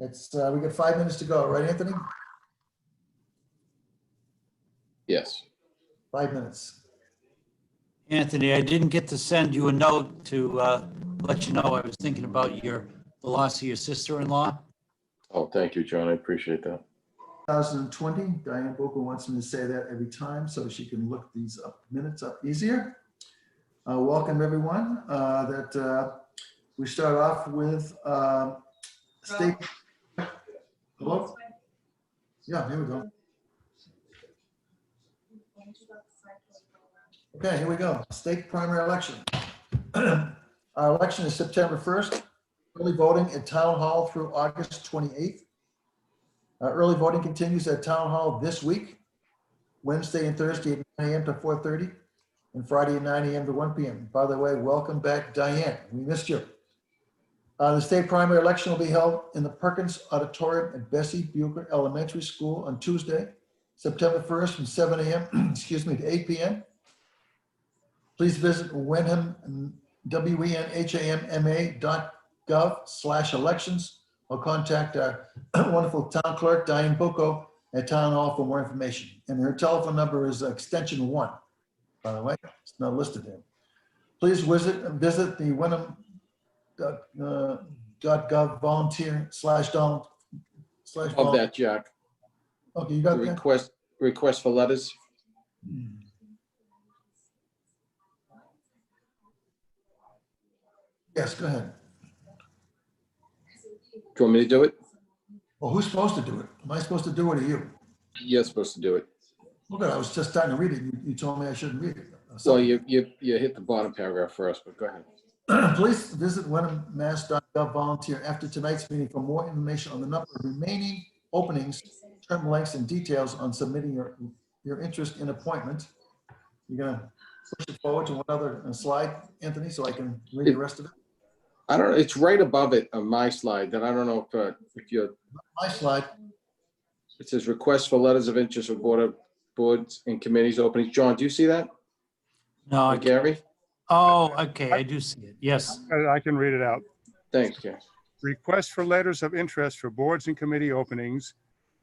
It's, we got 5 minutes to go, right, Anthony? Yes. 5 minutes. Anthony, I didn't get to send you a note to let you know I was thinking about the loss of your sister-in-law. Oh, thank you, John. I appreciate that. 2020, Diane Boca wants me to say that every time so she can look these minutes up easier. Welcome, everyone. We start off with state. Hello? Yeah, here we go. Okay, here we go. State primary election. Our election is September 1st. Early voting at Town Hall through August 28th. Early voting continues at Town Hall this week, Wednesday and Thursday at 9 a.m. to 4:30, and Friday at 9 a.m. to 1 p.m. By the way, welcome back, Diane. We missed you. The state primary election will be held in the Perkins Auditorium at Bessie Bucher Elementary School on Tuesday, September 1st from 7 a.m. excuse me, to 8 p.m. Please visit Wenham, wenham.gov/elections or contact our wonderful town clerk, Diane Bocco, at Town Hall for more information. And her telephone number is extension 1, by the way. It's not listed there. Please visit the wenham.gov volunteer/Donald. Of that, Jack. Okay, you got that? Request for letters. Yes, go ahead. Do you want me to do it? Well, who's supposed to do it? Am I supposed to do it or you? You're supposed to do it. Look, I was just starting to read it. You told me I shouldn't read it. So you hit the bottom paragraph first, but go ahead. Please visit wenhammass.gov volunteer after tonight's meeting for more information on the number of remaining openings, term lengths, and details on submitting your interest in appointment. You're gonna push it forward to one other slide, Anthony, so I can read the rest of it. I don't know. It's right above it on my slide. That I don't know if you're. My slide. It says request for letters of interest for boards and committees openings. John, do you see that? No, Or Gary? oh, okay, I do see it. Yes. I can read it out. Thanks, Gary. Request for letters of interest for boards and committee openings.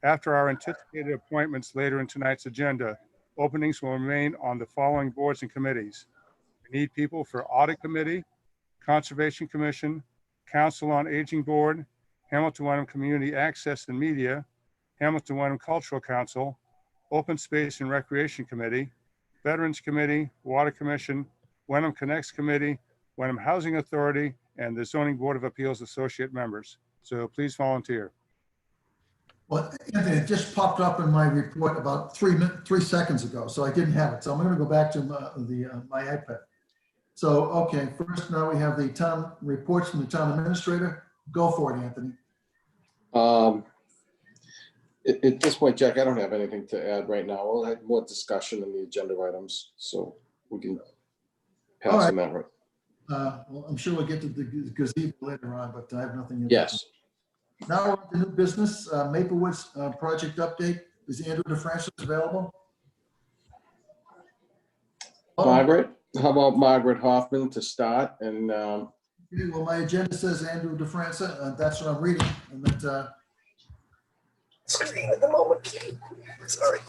After our anticipated appointments later in tonight's agenda, openings will remain on the following boards and committees. We need people for Audit Committee, Conservation Commission, Council on Aging Board, Hamilton Wenham Community Access and Media, Hamilton Wenham Cultural Council, Open Space and Recreation Committee, Veterans Committee, Water Commission, Wenham Connects Committee, Wenham Housing Authority, and the Zoning Board of Appeals Associate Members. So please volunteer. Well, Anthony, it just popped up in my report about 3 seconds ago, so I didn't have it. So I'm going to go back to my iPad. So, okay, first now we have the town reports from the town administrator. Go for it, Anthony. At this point, Jack, I don't have anything to add right now. We'll have more discussion in the agenda items, so we can pass on that. Right. Well, I'm sure we'll get to the gazebo later on, but I have nothing. Yes. Now we're on to new business, Maplewoods project update. Is Andrew DeFrancis available? Margaret, how about Margaret Hoffman to start? And Well, my agenda says Andrew DeFrancis, and that's what I'm reading. And that screen at the moment. Sorry.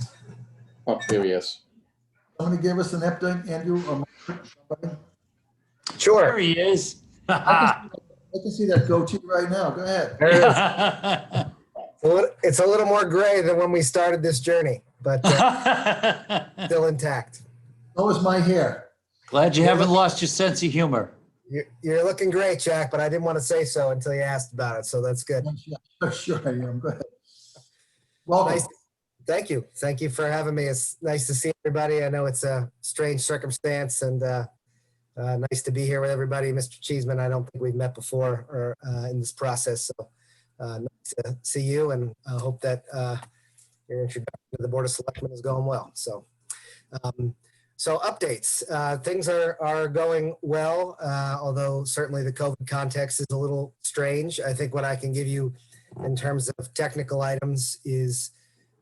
oh, here he is. Somebody give us an update, Andrew. Or somebody? Sure. There he is. I can see that goatee right now. Go ahead. There it is. It's a little more gray than when we started this journey, but still intact. So is my hair. Glad you haven't lost your sense of humor. You're looking great, Jack, but I didn't want to say so until you asked about it, so that's good. Sure I am. Go ahead. Welcome. Nice. Thank you. Thank you for having me. It's nice to see everybody. I know it's a strange circumstance, and nice to be here with everybody. Mr. Cheeseman, I don't think we've met before or in this process, so nice to see you, and I hope that your introduction to the Board of Selectmen is going well. So updates. Things are going well, although certainly the COVID context is a little strange. I think what I can give you in terms of technical items is,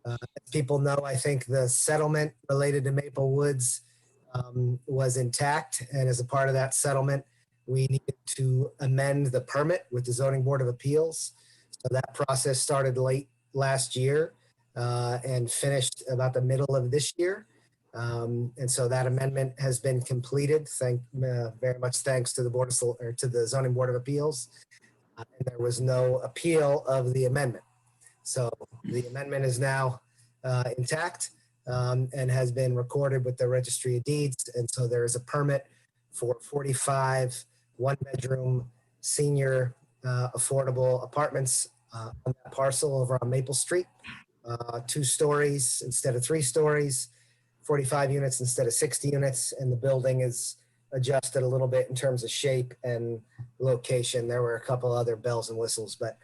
as people know, I think the settlement related to Maple Woods was intact. And as a part of that settlement, we needed to amend the permit with the Zoning Board of Appeals. So that process started late last year and finished about the middle of this year. And so that amendment has been completed. Very much thanks to the to the Zoning Board of Appeals. And there was no appeal of the amendment. So the amendment is now intact and has been recorded with the Registry of Deeds. And so there is a permit for 45 one-bedroom senior affordable apartments on that parcel over on Maple Street. 2 stories instead of 3 stories, 45 units instead of 60 units, and the building is adjusted a little bit in terms of shape and location. There were a couple other bells and whistles, but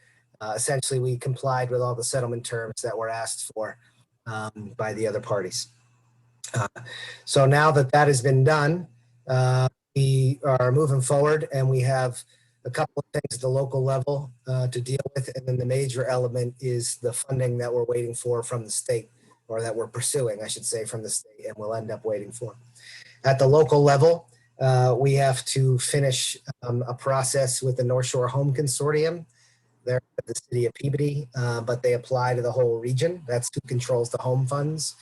essentially we complied with all the settlement terms that were asked for by the other parties. So now that that has been done, we are moving forward, and we have a couple of things at the local level to deal with. And then the major element is the funding that we're waiting for from the state, or that we're pursuing, I should say, from the state, and we'll end up waiting for. At the local level, we have to finish a process with the North Shore Home Consortium. They're at the city of Peabody, but they apply to the whole region. That's who controls the home funds,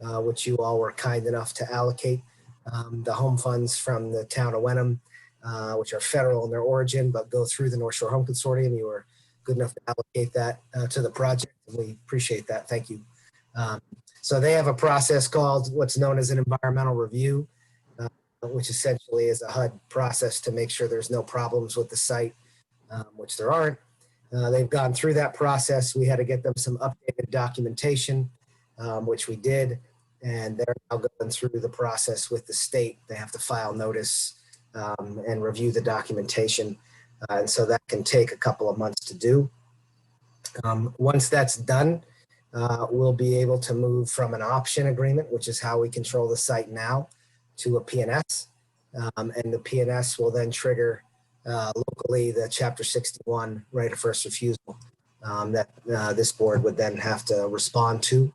which you all were kind enough to allocate. The home funds from the town of Wenham, which are federal in their origin, but go through the North Shore Home Consortium. You were good enough to allocate that to the project, and we appreciate that. Thank you. So they have a process called what's known as an environmental review, which essentially is a HUD process to make sure there's no problems with the site, which there aren't. They've gone through that process. We had to get them some updated documentation, which we did, and they're now going through the process with the state. They have to file notice and review the documentation, and so that can take a couple of months to do. Once that's done, we'll be able to move from an option agreement, which is how we control the site now, to a PNS, and the PNS will then trigger locally the Chapter 61 right of first refusal that this board would then have to respond to.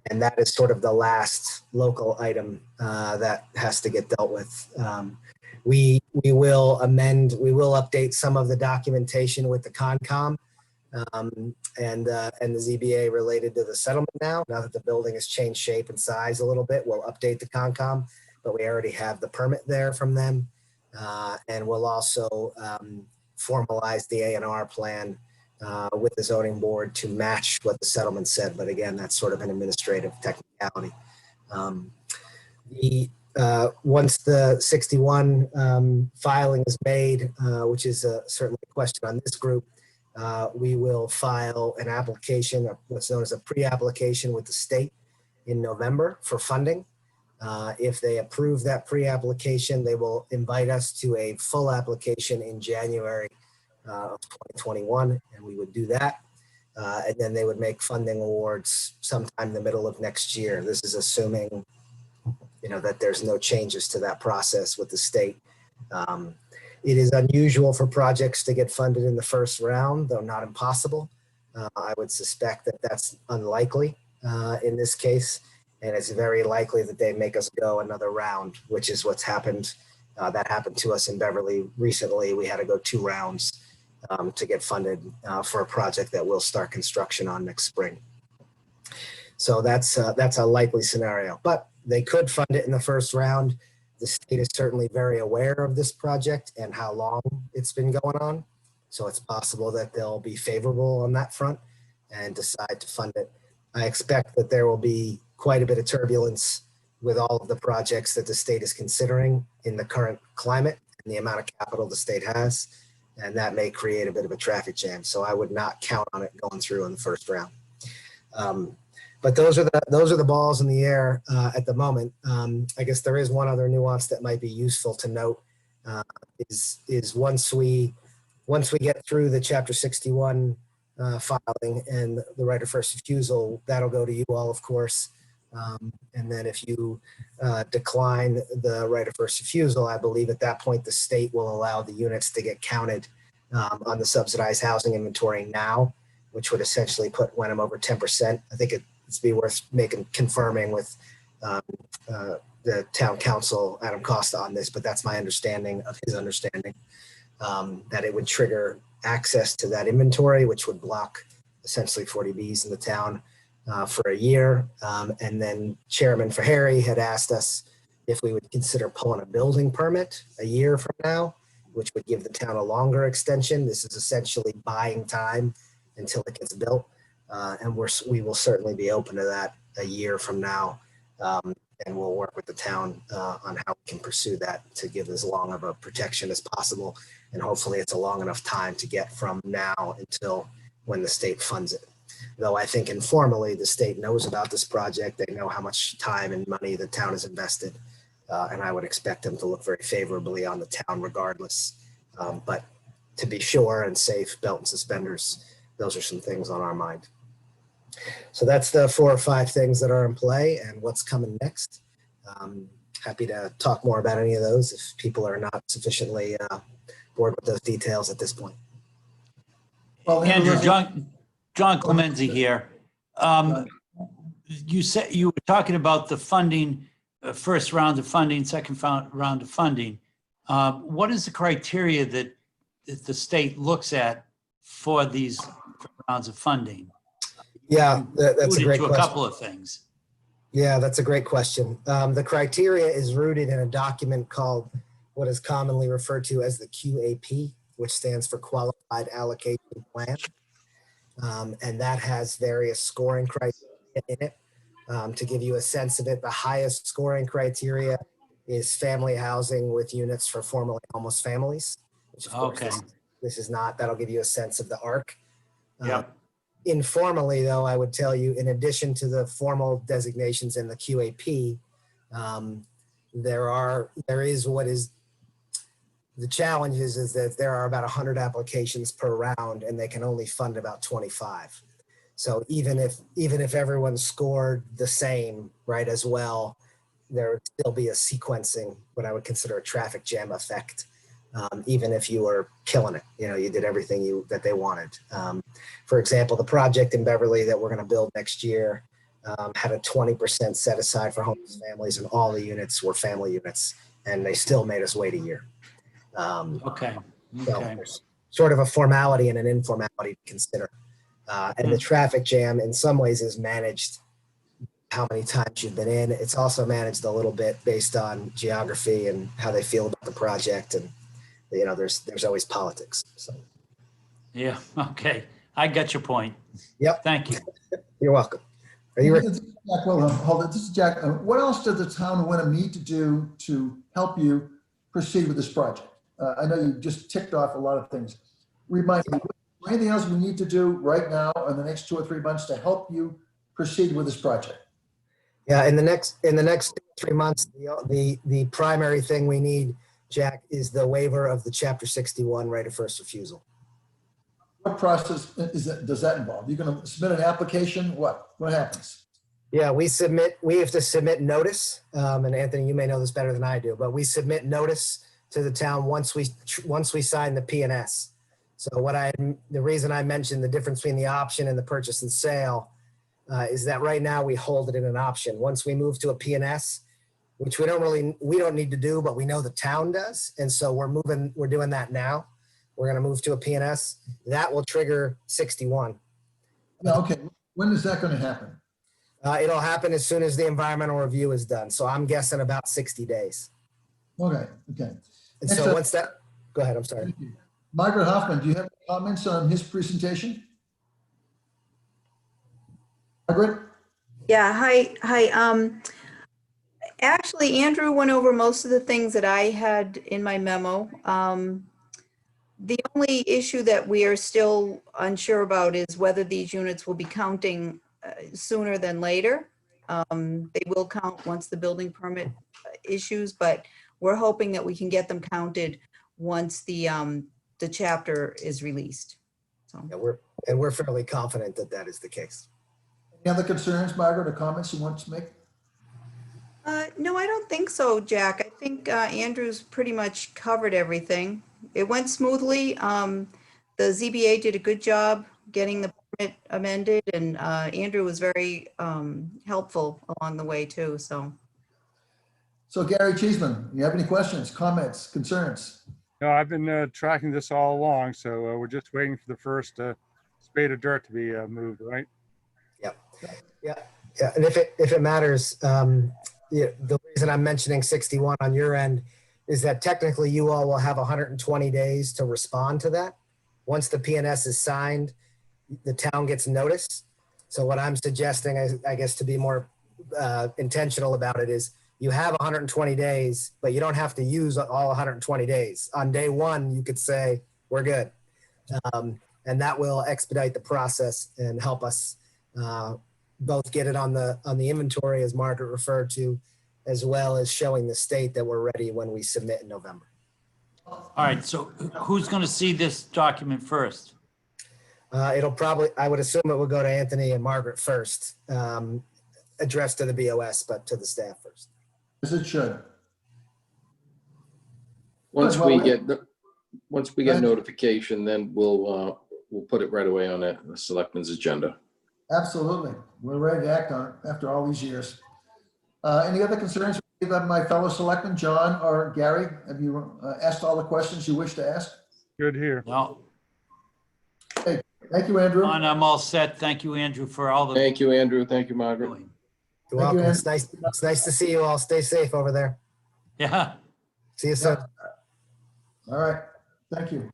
And that is sort of the last local item that has to get dealt with. We will update some of the documentation with the Concom and the ZBA related to the settlement now that the building has changed shape and size a little bit. We'll update the Concom, but we already have the permit there from them. And we'll also formalize the A&R plan with the zoning board to match what the settlement said. But again, that's sort of an administrative technicality. Once the 61 filing is made, which is certainly a question on this group, we will file an application, what's known as a pre-application with the state in November for funding. If they approve that pre-application, they will invite us to a full application in January of 2021, and we would do that. And then they would make funding awards sometime in the middle of next year. This is assuming, that there's no changes to that process with the state. It is unusual for projects to get funded in the first round, though not impossible. I would suspect that that's unlikely in this case. And it's very likely that they make us go another round, which is what's happened. That happened to us in Beverly recently. We had to go 2 rounds to get funded for a project that we'll start construction on next spring. So that's a likely scenario, but they could fund it in the first round. The state is certainly very aware of this project and how long it's been going on. So it's possible that they'll be favorable on that front and decide to fund it. I expect that there will be quite a bit of turbulence with all of the projects that the state is considering in the current climate and the amount of capital the state has, and that may create a bit of a traffic jam. So I would not count on it going through in the first round. But those are the balls in the air at the moment. I guess there is one other nuance that might be useful to note is once we get through the Chapter 61 filing and the right of first refusal, that'll go to you all, of course. And then if you decline the right of first refusal, I believe at that point the state will allow the units to get counted on the subsidized housing inventory now, which would essentially put Wenham over 10%. I think it's be worth confirming with the town council, Adam Costa, on this, but that's my understanding of his understanding, that it would trigger access to that inventory, which would block essentially 40Bs in the town for a year. And then Chairman Harry had asked us if we would consider pulling a building permit a year from now, which would give the town a longer extension. This is essentially buying time until it gets built. And we will certainly be open to that a year from now. And we'll work with the town on how we can pursue that to give as long of a protection as possible. And hopefully it's a long enough time to get from now until when the state funds it. Though I think informally, the state knows about this project. They know how much time and money the town has invested. And I would expect them to look very favorably on the town regardless. But to be sure and safe, belt and suspenders, those are some things on our mind. So that's the 4 or 5 things that are in play and what's coming next. Happy to talk more about any of those if people are not sufficiently bored with those details at this point. Well, Andrew, John Clemenza here. You said you were talking about the funding, first round of funding, second round of funding. What is the criteria that the state looks at for these rounds of funding? Yeah, that's a great question. A couple of things. Yeah, that's a great question. The criteria is rooted in a document called what is commonly referred to as the QAP, which stands for Qualified Allocation Plan. And that has various scoring criteria in it. To give you a sense of it, the highest scoring criteria is family housing with units for formerly homeless families, which of course this is not. That'll give you a sense of the arc. Yep. Informally, though, I would tell you, in addition to the formal designations in the QAP, there is what is the challenge is that there are about 100 applications per round, and they can only fund about 25. So even if everyone scored the same, right, as well, there would still be a sequencing, what I would consider a traffic jam effect. Even if you were killing it, you did everything that they wanted. For example, the project in Beverly that we're going to build next year had a 20% set aside for homeless families, and all the units were family units, and they still made us wait a year. Okay. So there's sort of a formality and an informality to consider. And the traffic jam in some ways is managed how many times you've been in. It's also managed a little bit based on geography and how they feel about the project. And, there's always politics. So. Yeah. Okay. I got your point. Yep. Thank you. You're welcome. Are you ready? Jack Wilhelm, hold it. This is Jack. What else does the town of Wenham need to do to help you proceed with this project? I know you just ticked off a lot of things. Remind me, anything else we need to do right now in the next 2 or 3 months to help you proceed with this project? Yeah, in the next 3 months, the primary thing we need, Jack, is the waiver of the Chapter 61 right of first refusal. What process does that involve? You're going to submit an application? What happens? Yeah, we have to submit notice. And Anthony, you may know this better than I do, but we submit notice to the town once we sign the P&S. So the reason I mentioned the difference between the option and the purchase and sale is that right now we hold it in an option. Once we move to a P&S, which we don't need to do, but we know the town does. And so we're doing that now. We're going to move to a P&S. That will trigger 61. Okay. When is that going to happen? It'll happen as soon as the environmental review is done. So I'm guessing about 60 days. Okay. And so once that, go ahead, I'm sorry. Margaret Hoffman, do you have comments on his presentation? Margaret? Yeah, hi. Actually, Andrew went over most of the things that I had in my memo. The only issue that we are still unsure about is whether these units will be counting sooner than later. They will count once the building permit issues, but we're hoping that we can get them counted once the chapter is released. So. Yeah, we're fairly confident that is the case. Any other concerns, Margaret, or comments you want to make? No, I don't think so, Jack. I think Andrew's pretty much covered everything. It went smoothly. The ZBA did a good job getting the permit amended, and Andrew was very helpful along the way too. So Gary Cheeseman, you have any questions, comments, concerns? No, I've been tracking this all along, so we're just waiting for the first spade of dirt to be moved, right? Yeah, and if it matters, the reason I'm mentioning 61 on your end is that technically you all will have 120 days to respond to that. Once the PNS is signed, the town gets notice. So what I'm suggesting, I guess, to be more intentional about it is you have 120 days, but you don't have to use all 120 days. On day one, you could say, we're good. And that will expedite the process and help us both get it on the inventory, as Margaret referred to, as well as showing the state that we're ready when we submit in November. All right, so who's going to see this document first? It'll probably, I would assume it will go to Anthony and Margaret first, addressed to the BOS, but to the staff first. As it should. Once Well, we we- get notification, then we'll put it right away on the selectmen's agenda. Absolutely. We're ready to act on it after all these years. Any other concerns of my fellow selectmen, John or Gary? Have you asked all the questions you wish to ask? Good here. No, Thank you, Andrew. I'm all set. Thank you, Andrew, for all the Thank you, Andrew. Thank you, Margaret. doing. You're Thank you, welcome. It's nice to see you all. Stay safe over there. Yeah. See you soon. All right. Thank you.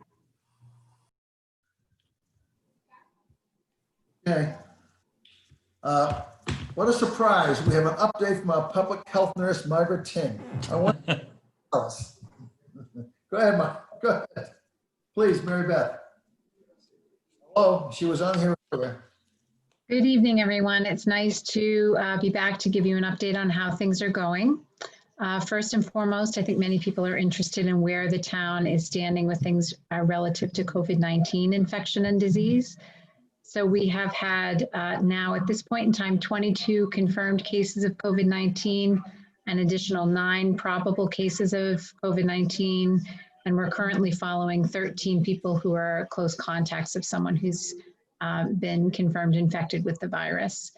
Okay. What a surprise. We have an update from our public health nurse, Margaret Ting. I want to tell us. Go ahead, Mike. Go ahead. Please, Mary Beth. Hello, she was on here earlier. Good evening, everyone. It's nice to be back to give you an update on how things are going. First and foremost, I think many people are interested in where the town is standing with things relative to COVID-19 infection and disease. So we have had now at this point in time, 22 confirmed cases of COVID-19, an additional 9 probable cases of COVID-19, and we're currently following 13 people who are close contacts of someone who's been confirmed infected with the virus.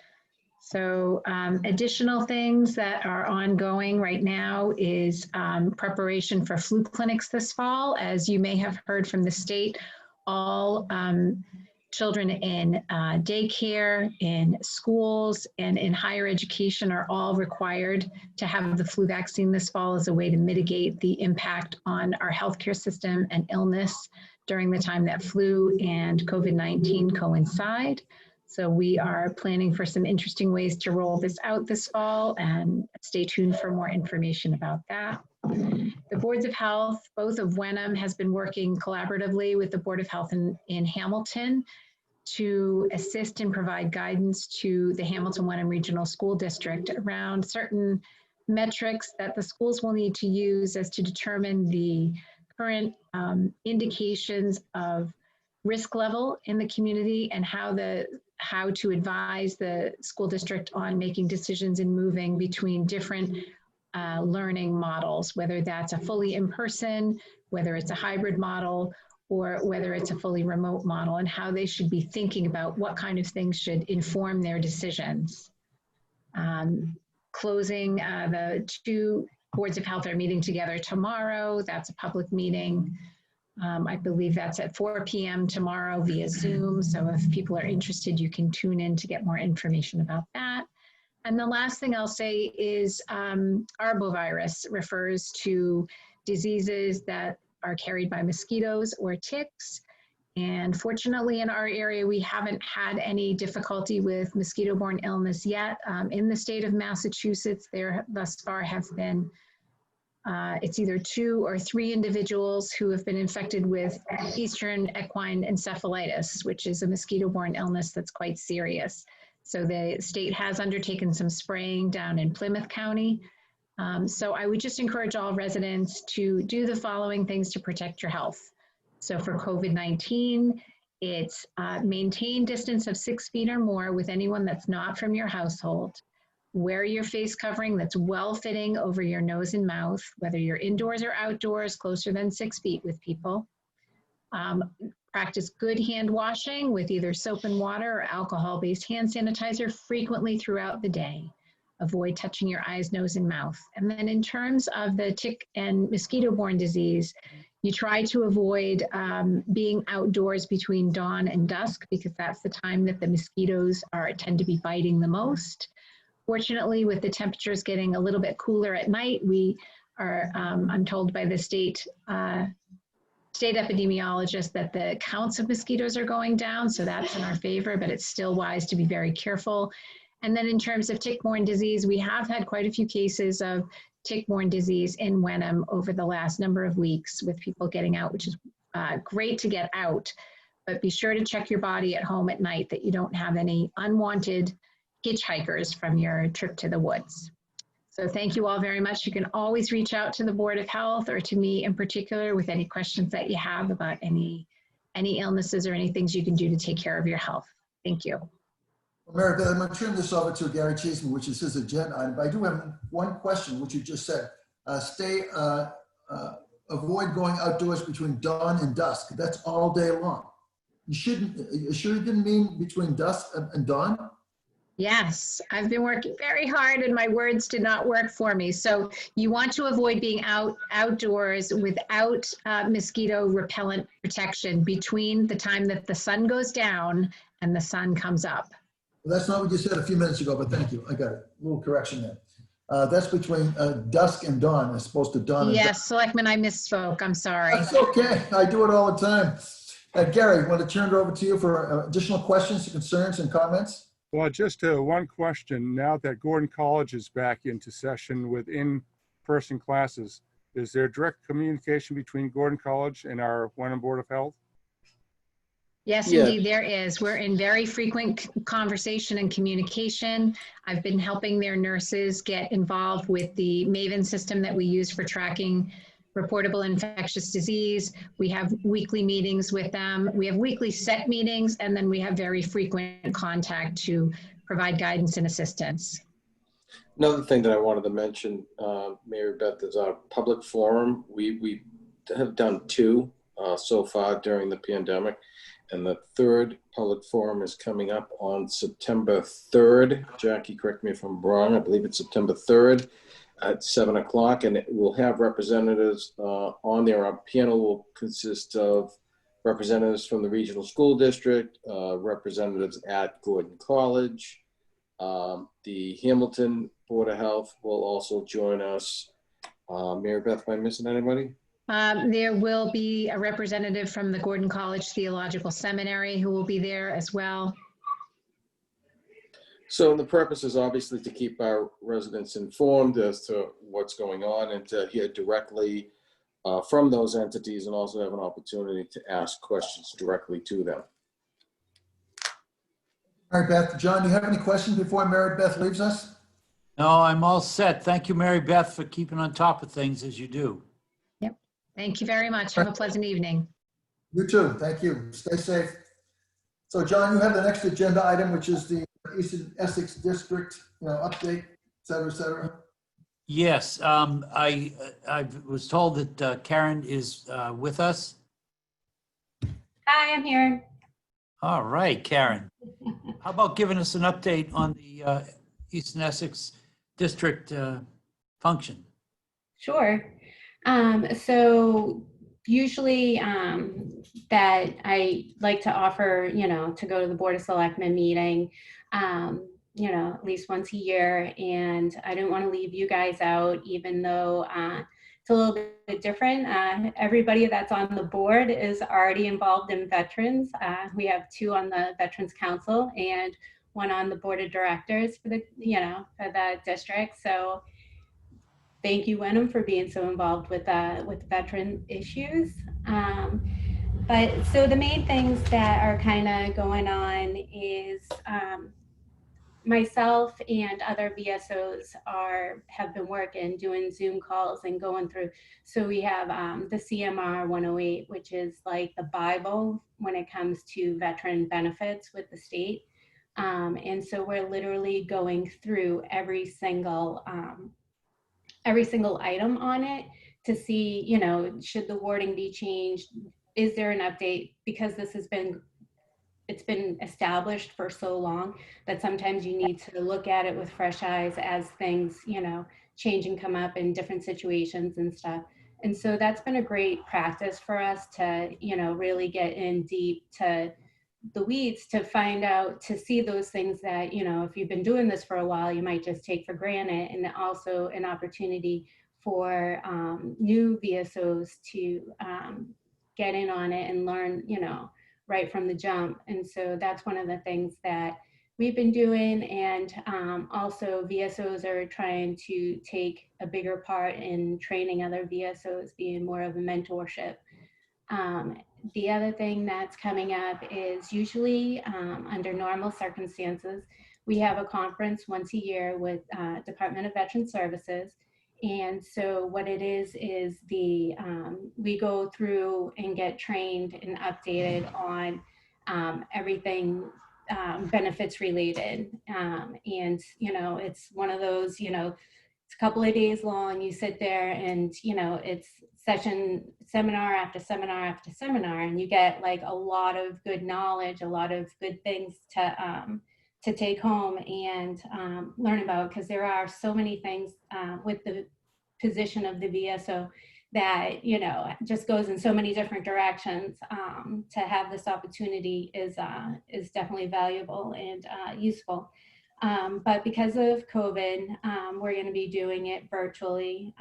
So additional things that are ongoing right now is preparation for flu clinics this fall. As you may have heard from the state, all children in daycare, in schools, and in higher education are all required to have the flu vaccine this fall as a way to mitigate the impact on our healthcare system and illness during the time that flu and COVID-19 coincide. So we are planning for some interesting ways to roll this out this fall, and stay tuned for more information about that. The boards of health, both of Wenham has been working collaboratively with the Board of Health in Hamilton to assist and provide guidance to the Hamilton-Wenham Regional School District around certain metrics that the schools will need to use as to determine the current indications of risk level in the community and how to advise the school district on making decisions and moving between different learning models, whether that's a fully in-person, whether it's a hybrid model, or whether it's a fully remote model, and how they should be thinking about what kind of things should inform their decisions. Closing, the 2 boards of health are meeting together tomorrow. That's a public meeting. I believe that's at 4 p.m. tomorrow via Zoom. So if people are interested, you can tune in to get more information about that. And the last thing I'll say is arbovirus refers to diseases that are carried by mosquitoes or ticks. And fortunately in our area, we haven't had any difficulty with mosquito-borne illness yet. In the state of Massachusetts, there thus far have been, it's either 2 or 3 individuals who have been infected with Eastern equine encephalitis, which is a mosquito-borne illness that's quite serious. So the state has undertaken some spraying down in Plymouth County. So I would just encourage all residents to do the following things to protect your health. So for COVID-19, it's maintain distance of 6 feet or more with anyone that's not from your household. Wear your face covering that's well-fitting over your nose and mouth, whether you're indoors or outdoors, closer than 6 feet with people. Practice good hand washing with either soap and water or alcohol-based hand sanitizer frequently throughout the day. Avoid touching your eyes, nose, and mouth. And then in terms of the tick and mosquito-borne disease, You try to avoid being outdoors between dawn and dusk because that's the time that the mosquitoes tend to be biting the most. Fortunately, with the temperatures getting a little bit cooler at night, we are, I'm told by the state epidemiologist that the counts of mosquitoes are going down, so that's in our favor, but it's still wise to be very careful. And then in terms of tick-borne disease, we have had quite a few cases of tick-borne disease in Wenham over the last number of weeks with people getting out, which is great to get out, but be sure to check your body at home at night that you don't have any unwanted hitchhikers from your trip to the woods. So thank you all very much. You can always reach out to the Board of Health or to me in particular with any questions that you have about any illnesses or any things you can do to take care of your health. Thank you. Mary Beth, I'm going to turn this over to Gary Cheeseman, which is his agenda item. But I do have one question, which you just said. Avoid going outdoors between dawn and dusk. That's all day long. You sure you didn't mean between dusk and dawn? Yes, I've been working very hard and my words did not work for me. So you want to avoid being outdoors without mosquito repellent protection between the time that the sun goes down and the sun comes up. Well, that's not what you said a few minutes ago, but thank you. I got it. A little correction there. That's between dusk and dawn, as opposed to dawn and dusk. Yes, Selectman, I misspoke. I'm sorry. That's okay. I do it all the time. Gary, want to turn it over to you for additional questions, concerns, and comments? Well, just one question. Now that Gordon College is back into session with in-person classes, is there direct communication between Gordon College and our Wenham Board of Health? Yes, Yeah. indeed, there is. We're in very frequent conversation and communication. I've been helping their nurses get involved with the Maven system that we use for tracking reportable infectious disease. We have weekly meetings with them. We have weekly set meetings, and then we have very frequent contact to provide guidance and assistance. Another thing that I wanted to mention, Mary Beth, is our public forum. We have done 2 so far during the pandemic. And the 3rd public forum is coming up on September 3rd. Jackie, correct me if I'm wrong. I believe it's September 3rd at 7 o'clock. And it will have representatives on there. Our panel will consist of representatives from the regional school district, representatives at Gordon College. The Hamilton Board of Health will also join us. Mary Beth, am I missing anybody? There will be a representative from the Gordon College Theological Seminary who will be there as well. So the purpose is obviously to keep our residents informed as to what's going on and to hear directly from those entities and also have an opportunity to ask questions directly to them. Mary Beth, John, do you have any questions before Mary Beth leaves us? No, I'm all set. Thank you, Mary Beth, for keeping on top of things as you do. Thank you very much. Have a pleasant evening. You too. Thank you. Stay safe. So, John, you have the next agenda item, which is the Eastern Essex District, update, et cetera, et cetera. Yes, I was told that Karen is with us. Hi, I'm here. All right, Karen. How about giving us an update on the Eastern Essex District function? Sure. So usually that I like to offer, to go to the Board of Selectmen meeting, at least once a year. And I didn't want to leave you guys out, even though it's a little bit different. Everybody that's on the board is already involved in veterans. We have 2 on the Veterans Council and 1 on the Board of Directors for the, for the district. So thank you, Wenham, for being so involved with veteran issues. But so the main things that are kind of going on is myself and other VSOs have been working, doing Zoom calls and going through. So we have the CMR 108, which is like the Bible when it comes to veteran benefits with the state. And so we're literally going through every single item on it to see, should the wording be changed? Is there an update? Because it's been established for so long that sometimes you need to look at it with fresh eyes as things, change and come up in different situations and stuff. And so that's been a great practice for us to, really get in deep to the weeds to find out, to see those things that, if you've been doing this for a while, you might just take for granted. And also an opportunity for new VSOs to get in on it and learn, right from the jump. And so that's one of the things that we've been doing. And also VSOs are trying to take a bigger part in training other VSOs, being more of a mentorship. The other thing that's coming up is usually under normal circumstances, we have a conference once a year with Department of Veteran Services. And so what it is we go through and get trained and updated on everything benefits related. And, it's one of those, it's a couple of days long. You sit there and, it's seminar after seminar after seminar, and you get like a lot of good knowledge, a lot of good things to take home and learn about, because there are so many things with the position of the VSO that, just goes in so many different directions. To have this opportunity is definitely valuable and useful. But because of COVID, we're going to be doing it virtually.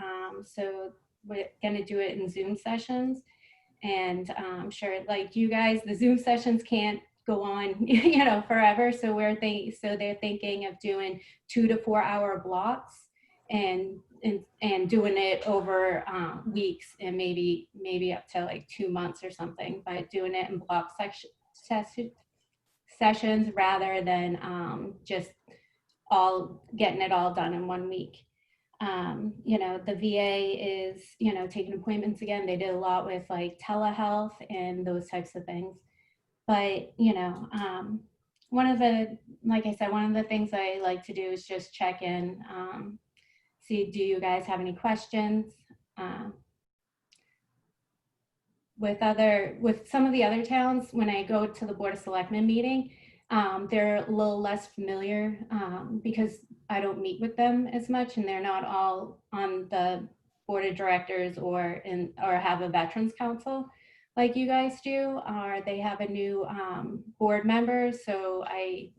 So we're going to do it in Zoom sessions. And I'm sure, like you guys, the Zoom sessions can't go on, forever. So they're thinking of doing 2 to 4 hour blocks and doing it over weeks, and maybe up to like 2 months or something, but doing it in block sessions rather than just getting it all done in 1 week. The VA is, taking appointments again. They did a lot with like telehealth and those types of things. But, one of the things I like to do is just check in, see, do you guys have any questions? With some of the other towns, when I go to the Board of Selectmen meeting, they're a little less familiar because I don't meet with them as much, and they're not all on the board of directors or have a veterans council like you guys do, or they have a new board member. So I,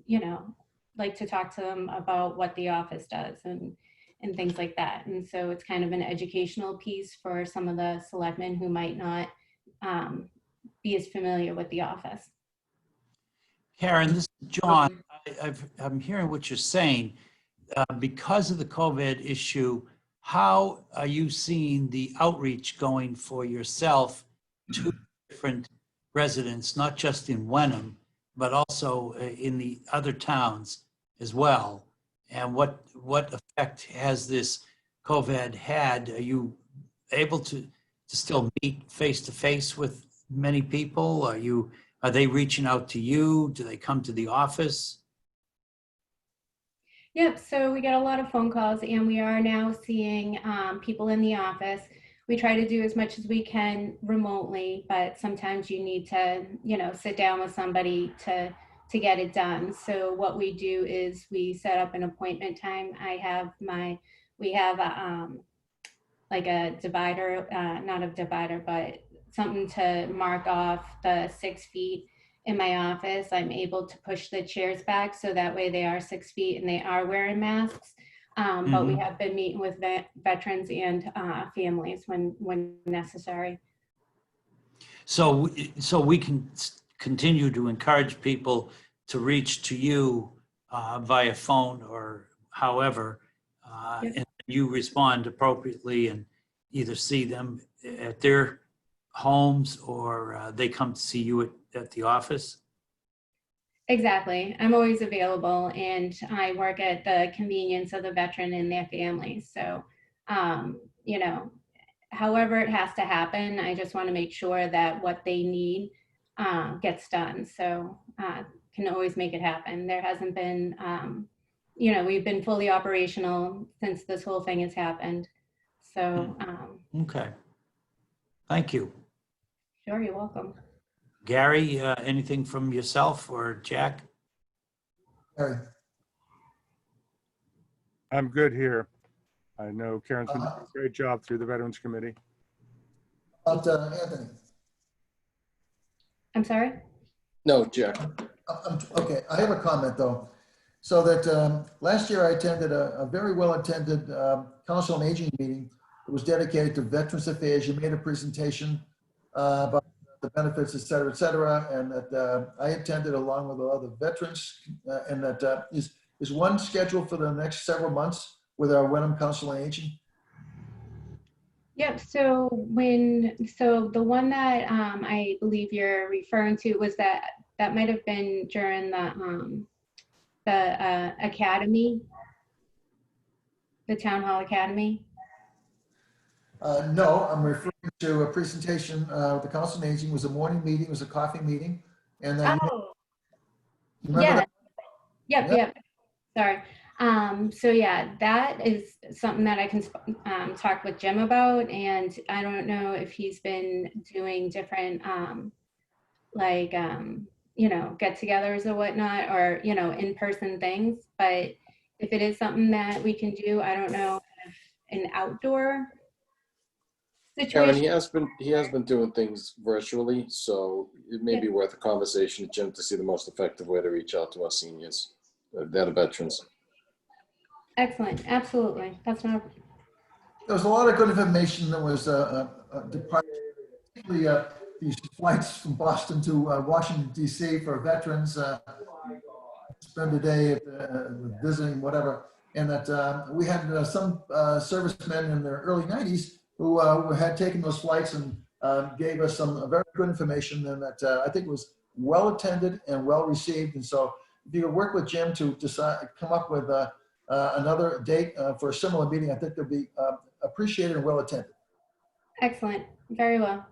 like to talk to them about what the office does and things like that. And so it's kind of an educational piece for some of the selectmen who might not be as familiar with the office. Karen, this is John. I'm hearing what you're saying. Because of the COVID issue, how are you seeing the outreach going for yourself to different residents, not just in Wenham, but also in the other towns as well? And what effect has this COVID had? Are you able to still meet face to face with many people? Are they reaching out to you? Do they come to the office? Yep, so we get a lot of phone calls, and we are now seeing people in the office. We try to do as much as we can remotely, but sometimes you need to, sit down with somebody to get it done. So what we do is we set up an appointment time. We have like a divider, not a divider, but something to mark off the 6 feet in my office. I'm able to push the chairs back so that way they are 6 feet and they are wearing masks. But we have been meeting with veterans and families when necessary. So we can continue to encourage people to reach to you via phone or however, Yep. and you respond appropriately and either see them at their homes or they come to see you at the office? Exactly. I'm always available, and I work at the convenience of the veteran and their families. So, however it has to happen, I just want to make sure that what they need gets done. So can always make it happen. There hasn't been, we've been fully operational since this whole thing has happened. So. Okay. Thank you. Sure, you're welcome. Gary, anything from yourself or Jack? Gary. I'm good here. I know Karen's been doing a great job through the Veterans Committee. Anthony? I'm sorry? No, Jack. Okay, I have a comment though. So that last year I attended a very well-attended Council on Aging meeting. It was dedicated to Veterans Affairs. You made a presentation about the benefits, et cetera, and that I attended along with other veterans. And that is one scheduled for the next several months with our Wenham Council on Aging. Yep. So the one that I believe you're referring to was that might have been during the academy, the town hall academy. No, I'm referring to a presentation. The Council on Aging was a morning meeting, it was a coffee meeting. And then Oh, you remember yeah. that? Yep. Yep. Yep. Sorry. So yeah, that is something that I can talk with Jim about, and I don't know if he's been doing different get-togethers or whatnot, or in-person things. But if it is something that we can do, I don't know if an outdoor Karen, situation. he has been doing things virtually, so it may be worth a conversation with Jim to see the most effective way to reach out to our seniors, that are veterans. Excellent. Absolutely. That's not. There was a lot of good information that was departed, particularly these flights from Boston to Washington, D.C. for veterans, spend a day visiting, whatever. And that we had some servicemen in their early 90s who had taken those flights and gave us some very good information, and that I think was well attended and well received. And so if you could work with Jim to come up with another date for a similar meeting, I think they'll be appreciated and well attended. Excellent. Very well.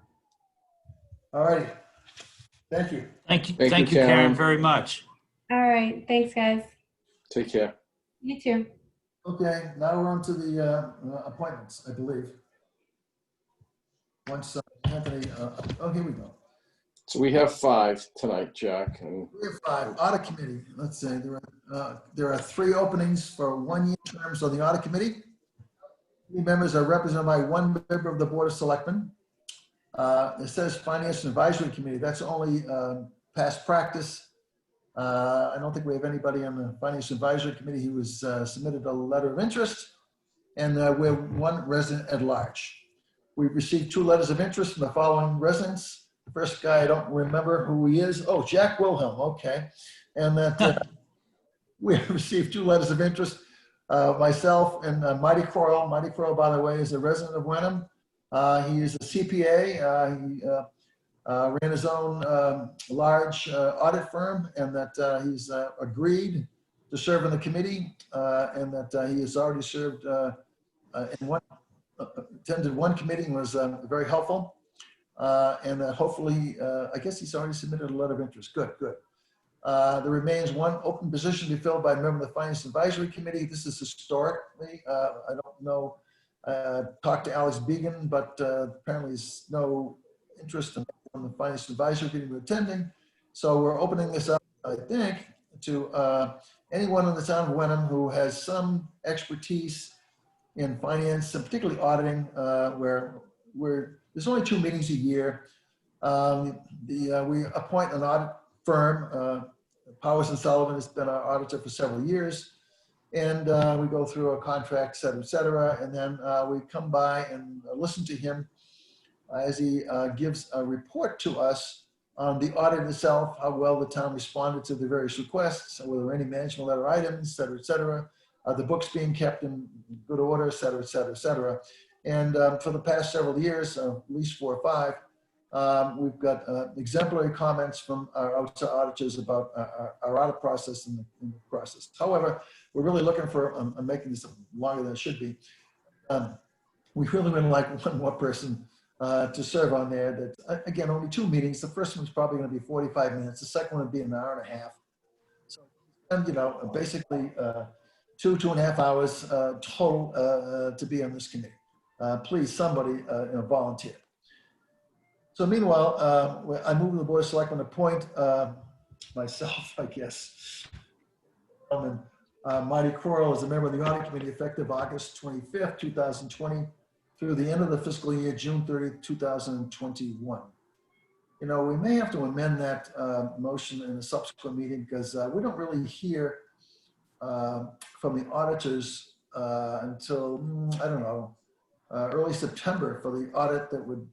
All righty. Thank you. Thank you, Thank you, Karen, Karen. very much. All right. Thanks, guys. Take care. You too. Okay, now we're on to the appointments, I believe. Once Anthony, here we go. So we have 5 tonight, Jack. And We have 5. Audit Committee. Let's say there are 3 openings for 1-year terms on the Audit Committee. 3 members are represented by 1 member of the Board of Selectmen. It says Finance and Advisory Committee. That's only past practice. I don't think we have anybody on the Finance and Advisory Committee who has submitted a letter of interest. And we're 1 resident at large. We've received 2 letters of interest from the following residents. The first guy, I don't remember who he is. Oh, Jack Wilhelm, okay. And that we have received 2 letters of interest. Myself and Mighty Coral. Mighty Coral, by the way, is a resident of Wenham. He is a CPA. He ran his own large audit firm, and that he's agreed to serve in the committee, and that he has already served attended 1 committee and was very helpful. And hopefully, I guess he's already submitted a letter of interest. Good, good. There remains 1 open position to be filled by a member of the Finance Advisory Committee. This is historically, I don't know, talked to Alex Began, but apparently there's no interest in the Finance Advisory Committee attending. So we're opening this up, I think, to anyone in the town of Wenham who has some expertise in finance, and particularly auditing, where there's only 2 meetings a year. We appoint an audit firm. Powers and Sullivan has been our auditor for several years. And we go through a contract, et cetera. And then we come by and listen to him as he gives a report to us on the audit itself, how well the town responded to the various requests, whether there were any management letter items, et cetera. The books being kept in good order, et cetera, et cetera, et cetera. And for the past several years, at least 4 or 5, we've got exemplary comments from our outside auditors about our audit process and the process. However, we're really looking for, I'm making this longer than it should be. We really would like 1 more person to serve on there. That, again, only 2 meetings. The first one's probably going to be 45 minutes. The second one would be an hour and a half. So, and, basically 2.5 hours total to be on this committee. Please, somebody volunteer. So meanwhile, I move the Board of Selectmen appoint myself, I guess. And Mighty Coral is a member of the Audit Committee effective August 25th, 2020 through the end of the fiscal year, June 30th, 2021. You know, we may have to amend that motion in a subsequent meeting because we don't really hear from the auditors until, I don't know, early September for the audit that would,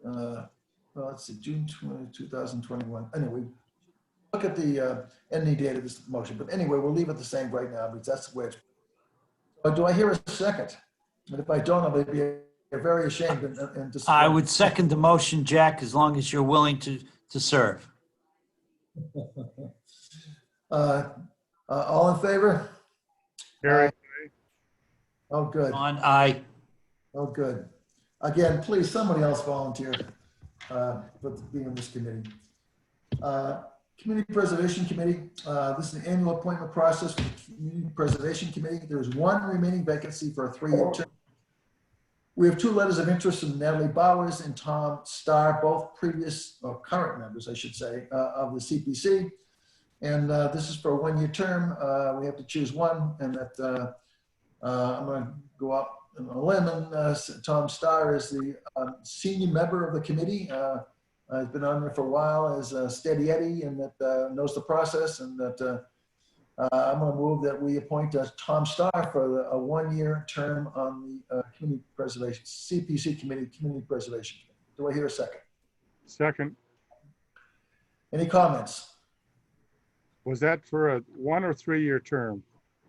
well, let's see, June 20, 2021. Anyway, look at the ending date of this motion. But anyway, we'll leave it the same right now because that's the way it's. Do I hear a second? And if I don't, I'll be very ashamed and disappointed. I would second the motion, Jack, as long as you're willing to serve. All in favor? Gary, Oh, good. John, aye. Oh, good. Again, please, somebody else volunteer for being on this committee. Community Preservation Committee. This is an annual appointment process for the Community Preservation Committee. There is one remaining vacancy for a 3-year term. We have 2 letters of interest from Natalie Bowers and Tom Starr, both previous or current members, I should say, of the CPC. And this is for a 1-year term. We have to choose one, and that I'm going to go up on a limb, and Tom Starr is the senior member of the committee. Has been on there for a while as a steady Eddie, and that knows the process, and that I'm going to move that we appoint Tom Starr for a 1-year term on the Community Preservation, CPC Committee, Community Preservation Committee. Do I hear a second? second. Any comments? Was that for a 1 or 3-year term?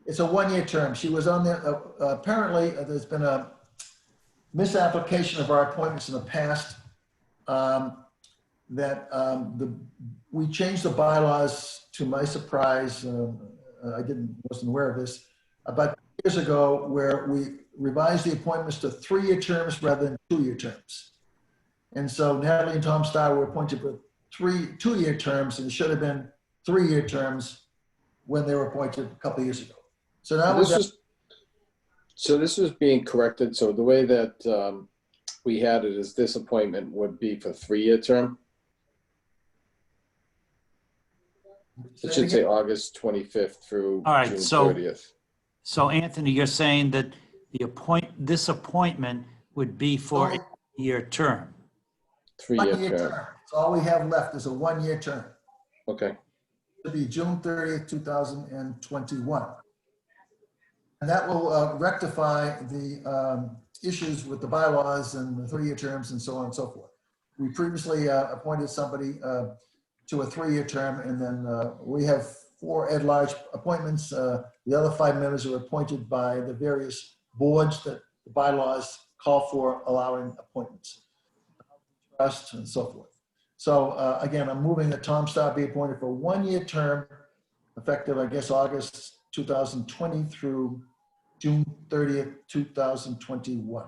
It's a 1-year term. She was on there. Apparently, there's been a misapplication of our appointments in the past. We changed the bylaws to my surprise. I wasn't aware of this about 2 years ago, where we revised the appointments to 3-year terms rather than 2-year terms. And so Natalie and Tom Starr were appointed for 2-year terms, and it should have been 3-year terms when they were appointed a couple of years ago. So now this was being corrected. So the way that we had it is this appointment would be for 3-year term. It should say August 25th through All right, June so- 30th. So Anthony, you're saying that this appointment would be for a year term. 3-year 1-year term. term. So all we have left is a 1-year term. Okay. It'll be June 30th, 2021. And that will rectify the issues with the bylaws and the 3-year terms and so on and so forth. We previously appointed somebody to a 3-year term, and then we have 4 at-large appointments. The other 5 members are appointed by the various boards that the bylaws call for allowing appointments, trust and so forth. So again, I'm moving that Tom Starr be appointed for a 1-year term, effective, I guess, August 2020 through June 30th, 2021.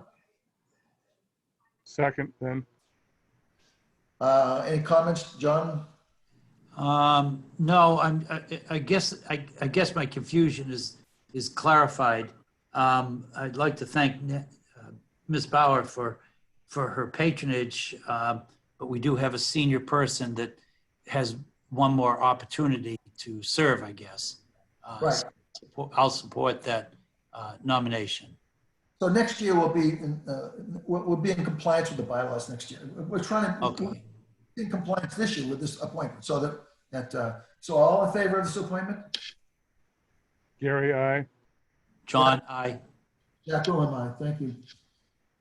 Second, then. Any comments, John? No, I guess my confusion is clarified. I'd like to thank Ms. Bauer for her patronage, but we do have a senior person that has one more opportunity to serve, I guess. Right. So I'll support that nomination. So next year we'll be in compliance with the bylaws next year. We're trying to Okay. be in compliance this year with this appointment. So so all in favor of this appointment? Gary, aye. John, aye. Jack Owen, aye. Thank you.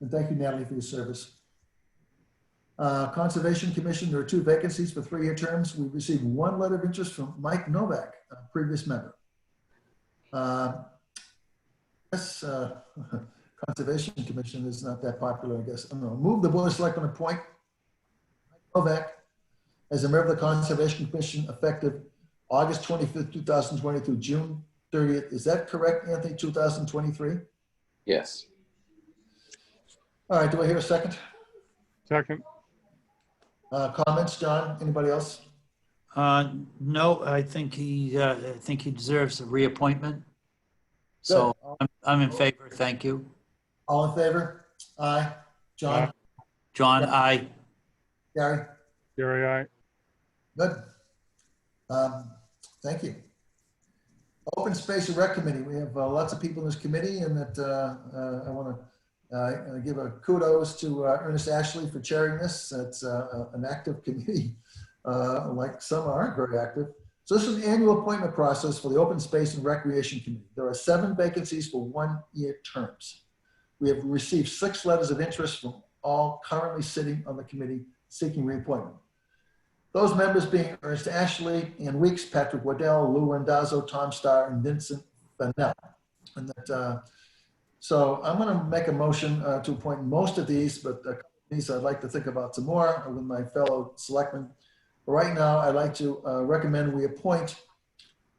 And thank you, Natalie, for your service. Conservation Commission, there are 2 vacancies for 3-year terms. We received 1 letter of interest from Mike Novak, a previous member. Yes, Conservation Commission is not that popular, I guess. I don't know. Move the Board of Selectmen appoint Mike Novak as a member of the Conservation Commission effective August 25th, 2020 through June 30th. Is that correct, Anthony, 2023? Yes. All right, do I hear a second? Second. Comments, John? Anybody else? No, I think he deserves a reappointment. So I'm in favor. Thank you. All in favor? Aye. John? Aye. John, aye. Gary? Gary, aye. Good. Thank you. Open Space and Rec Committee. We have lots of people in this committee, and that I want to I give a kudos to Ernest Ashley for chairing this. It's an active committee, like some aren't very active. So this is an annual appointment process for the Open Space and Recreation Committee. There are 7 vacancies for 1-year terms. We have received 6 letters of interest from all currently sitting on the committee seeking reappointment. Those members being Ernest Ashley, Ann Weeks, Patrick Waddell, Lou Randazzo, Tom Starr, and Vincent Fennell. And that, so I'm going to make a motion to appoint most of these, but these I'd like to think about some more with my fellow selectmen. But right now, I'd like to recommend we appoint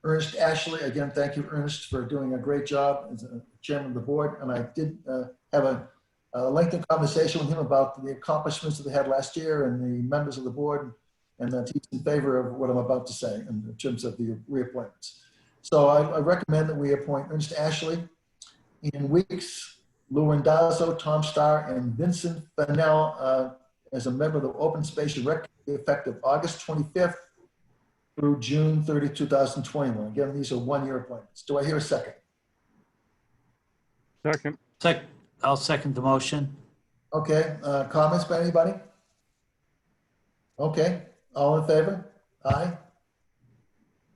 Ernest Ashley. Again, thank you, Ernest, for doing a great job as chairman of the board. And I did have a lengthy conversation with him about the accomplishments that they had last year and the members of the board, and that he's in favor of what I'm about to say in terms of the reappointments. So I recommend that we appoint Ernest Ashley, Ian Weeks, Lou Randazzo, Tom Starr, and Vincent Fennell as a member of the Open Space and Rec effective August 25th through June 30, 2021. Again, these are 1-year appointments. Do I hear a second? Second. I'll second the motion. Okay, comments by anybody? Okay, all in favor? Aye.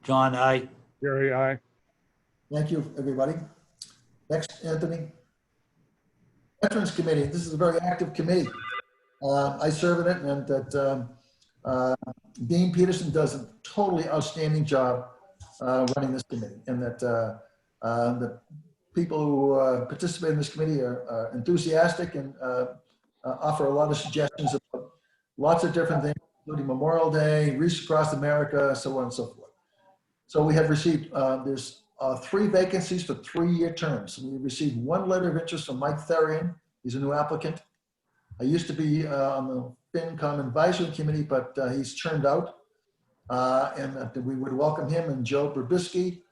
John, aye. Gary, aye. Thank you, everybody. Next, Anthony. Veterans Committee. This is a very active committee. I serve in it, and that Dean Peterson does a totally outstanding job running this committee, and that the people who participate in this committee are enthusiastic and offer a lot of suggestions about lots of different things, including Memorial Day, Reach Across America, so on and so forth. So we have received, there's 3 vacancies for 3-year terms. We received 1 letter of interest from Mike Therian. He's a new applicant. I used to be on the FinCom Advisory Committee, but he's turned out, and that we would welcome him. And Joe Berbisky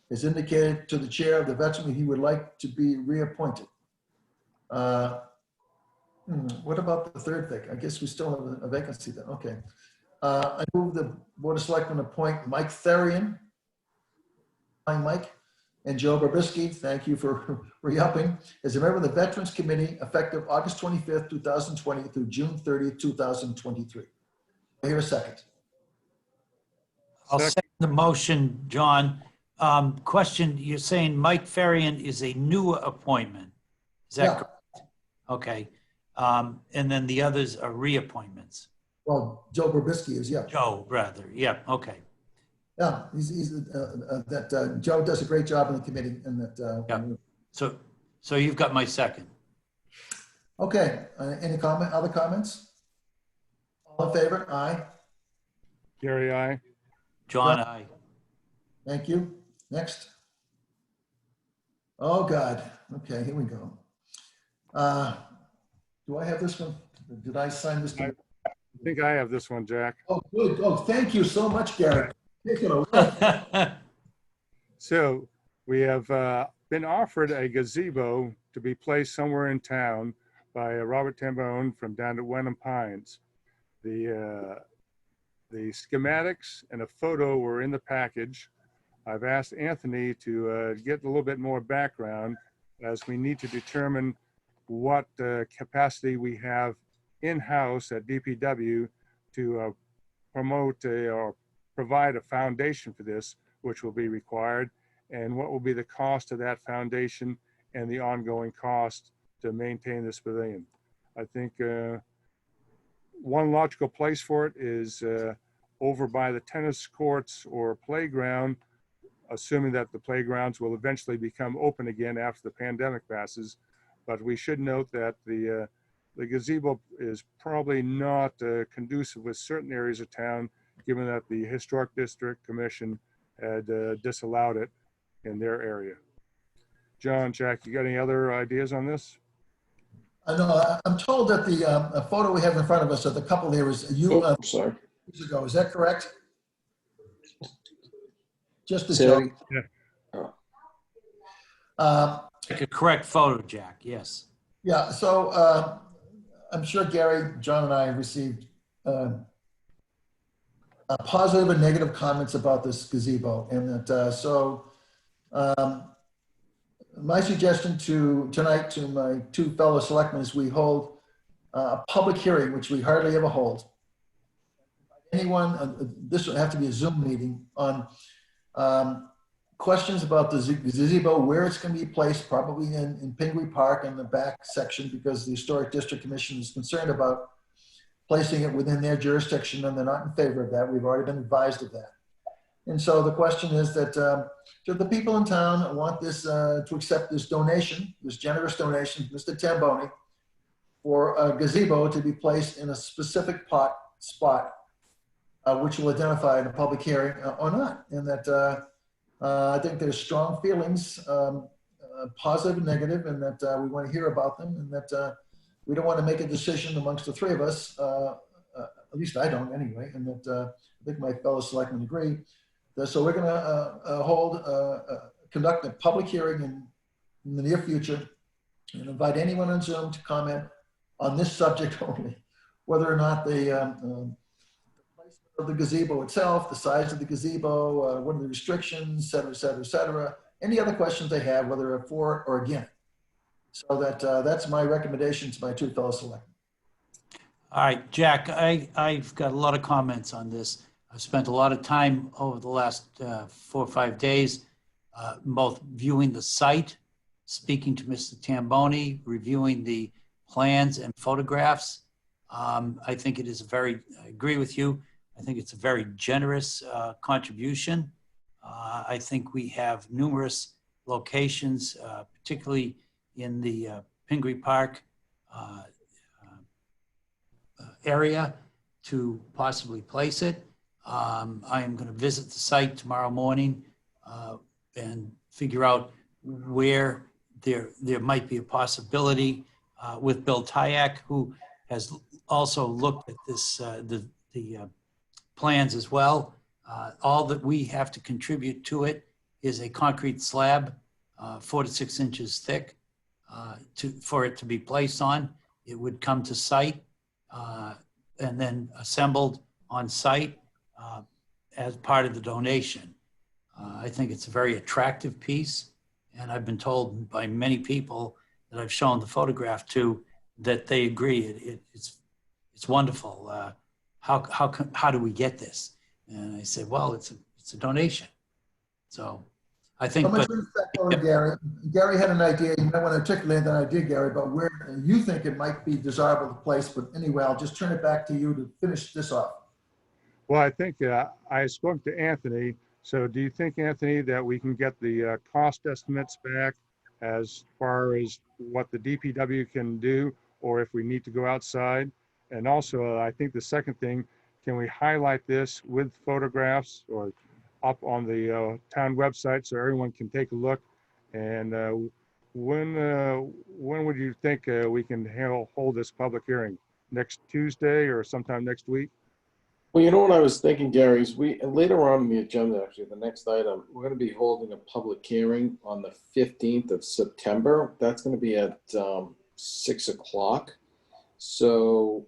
has indicated to the chair of the Veteran that he would like to be reappointed. What about the 3rd vacancy? I guess we still have a vacancy then. Okay. I move the Board of Selectmen appoint Mike Therian. Hi, Mike. And Joe Berbisky, thank you for re-upping, as a member of the Veterans Committee effective August 25th, 2020 through June 30th, 2023. I hear a second. I'll second the motion, John. Question, you're saying Mike Ferian is a new appointment. Is that correct? Okay. And then the others are reappointments. Well, Joe Berbisky is, yeah. Joe, rather. Yeah, okay. Yeah, Joe does a great job in the committee, and that. Yeah. So you've got my second. Okay. Any comment? Other comments? All in favor? Aye. Gary, aye. John, aye. Thank you. Next. Oh God. Okay, here we go. Do I have this one? Did I sign this? I think I have this one, Jack. Oh, good. Oh, thank you so much, Gary. Take it away. So we have been offered a gazebo to be placed somewhere in town by Robert Tambone from down at Wenham Pines. The schematics and a photo were in the package. I've asked Anthony to get a little bit more background, as we need to determine what capacity we have in-house at DPW to promote or provide a foundation for this, which will be required, and what will be the cost of that foundation and the ongoing cost to maintain this pavilion. I think one logical place for it is over by the tennis courts or playground, assuming that the playgrounds will eventually become open again after the pandemic passes. But we should note that the gazebo is probably not conducive with certain areas of town, given that the Historic District Commission had disallowed it in their area. John, Jack, you got any other ideas on this? I know. I'm told that the photo we have in front of us of the couple there was you Sorry. years ago. Is that correct? Just a Sorry. joke. Like a correct photo, Jack. Yes. Yeah. So I'm sure Gary, John, and I received positive and negative comments about this gazebo, and that my suggestion tonight to my two fellow selectmen is we hold a public hearing, which we hardly ever hold. Anyone, this would have to be a Zoom meeting on questions about the gazebo, where it's going to be placed, probably in Pingree Park in the back section, because the Historic District Commission is concerned about placing it within their jurisdiction, and they're not in favor of that. We've already been advised of that. And so the question is that, do the people in town want this, to accept this donation, this generous donation, Mr. Tamboni, for a gazebo to be placed in a specific spot, which will identify in a public hearing or not? And that I think there's strong feelings, positive and negative, and that we want to hear about them, and that we don't want to make a decision amongst the three of us, at least I don't anyway, and that I think my fellow selectmen agree. So we're going to conduct a public hearing in the near future and invite anyone on Zoom to comment on this subject only, whether or not the placement of the gazebo itself, the size of the gazebo, what are the restrictions, et cetera, et cetera, et cetera. Any other questions they have, whether they're for or against. So that's my recommendation to my two fellow selectmen. All right, Jack, I've got a lot of comments on this. I've spent a lot of time over the last 4 or 5 days, both viewing the site, speaking to Mr. Tamboni, reviewing the plans and photographs. I think it is I agree with you. I think it's a very generous contribution. I think we have numerous locations, particularly in the Pingree Park area, to possibly place it. I am going to visit the site tomorrow morning and figure out where there might be a possibility with Bill Tyak, who has also looked at this, the plans as well. All that we have to contribute to it is a concrete slab, 4 to 6 inches thick, for it to be placed on. It would come to site and then assembled on site as part of the donation. I think it's a very attractive piece, and I've been told by many people that I've shown the photograph to that they agree it's wonderful. How do we get this? And I said, well, it's a donation. So I think. How much respect, Gary? Gary had an idea. You might want to articulate that idea, Gary, about where you think it might be desirable to place. But anyway, I'll just turn it back to you to finish this off. Well, I think I spoke to Anthony. So do you think, Anthony, that we can get the cost estimates back as far as what the DPW can do, or if we need to go outside? And also, I think the second thing, can we highlight this with photographs or up on the town website so everyone can take a look? And when would you think we can hold this public hearing? Next Tuesday or sometime next week? Well, you know what I was thinking, Gary, is later on in the agenda, actually, the next item, we're going to be holding a public hearing on the 15th of September. That's going to be at 6 o'clock. So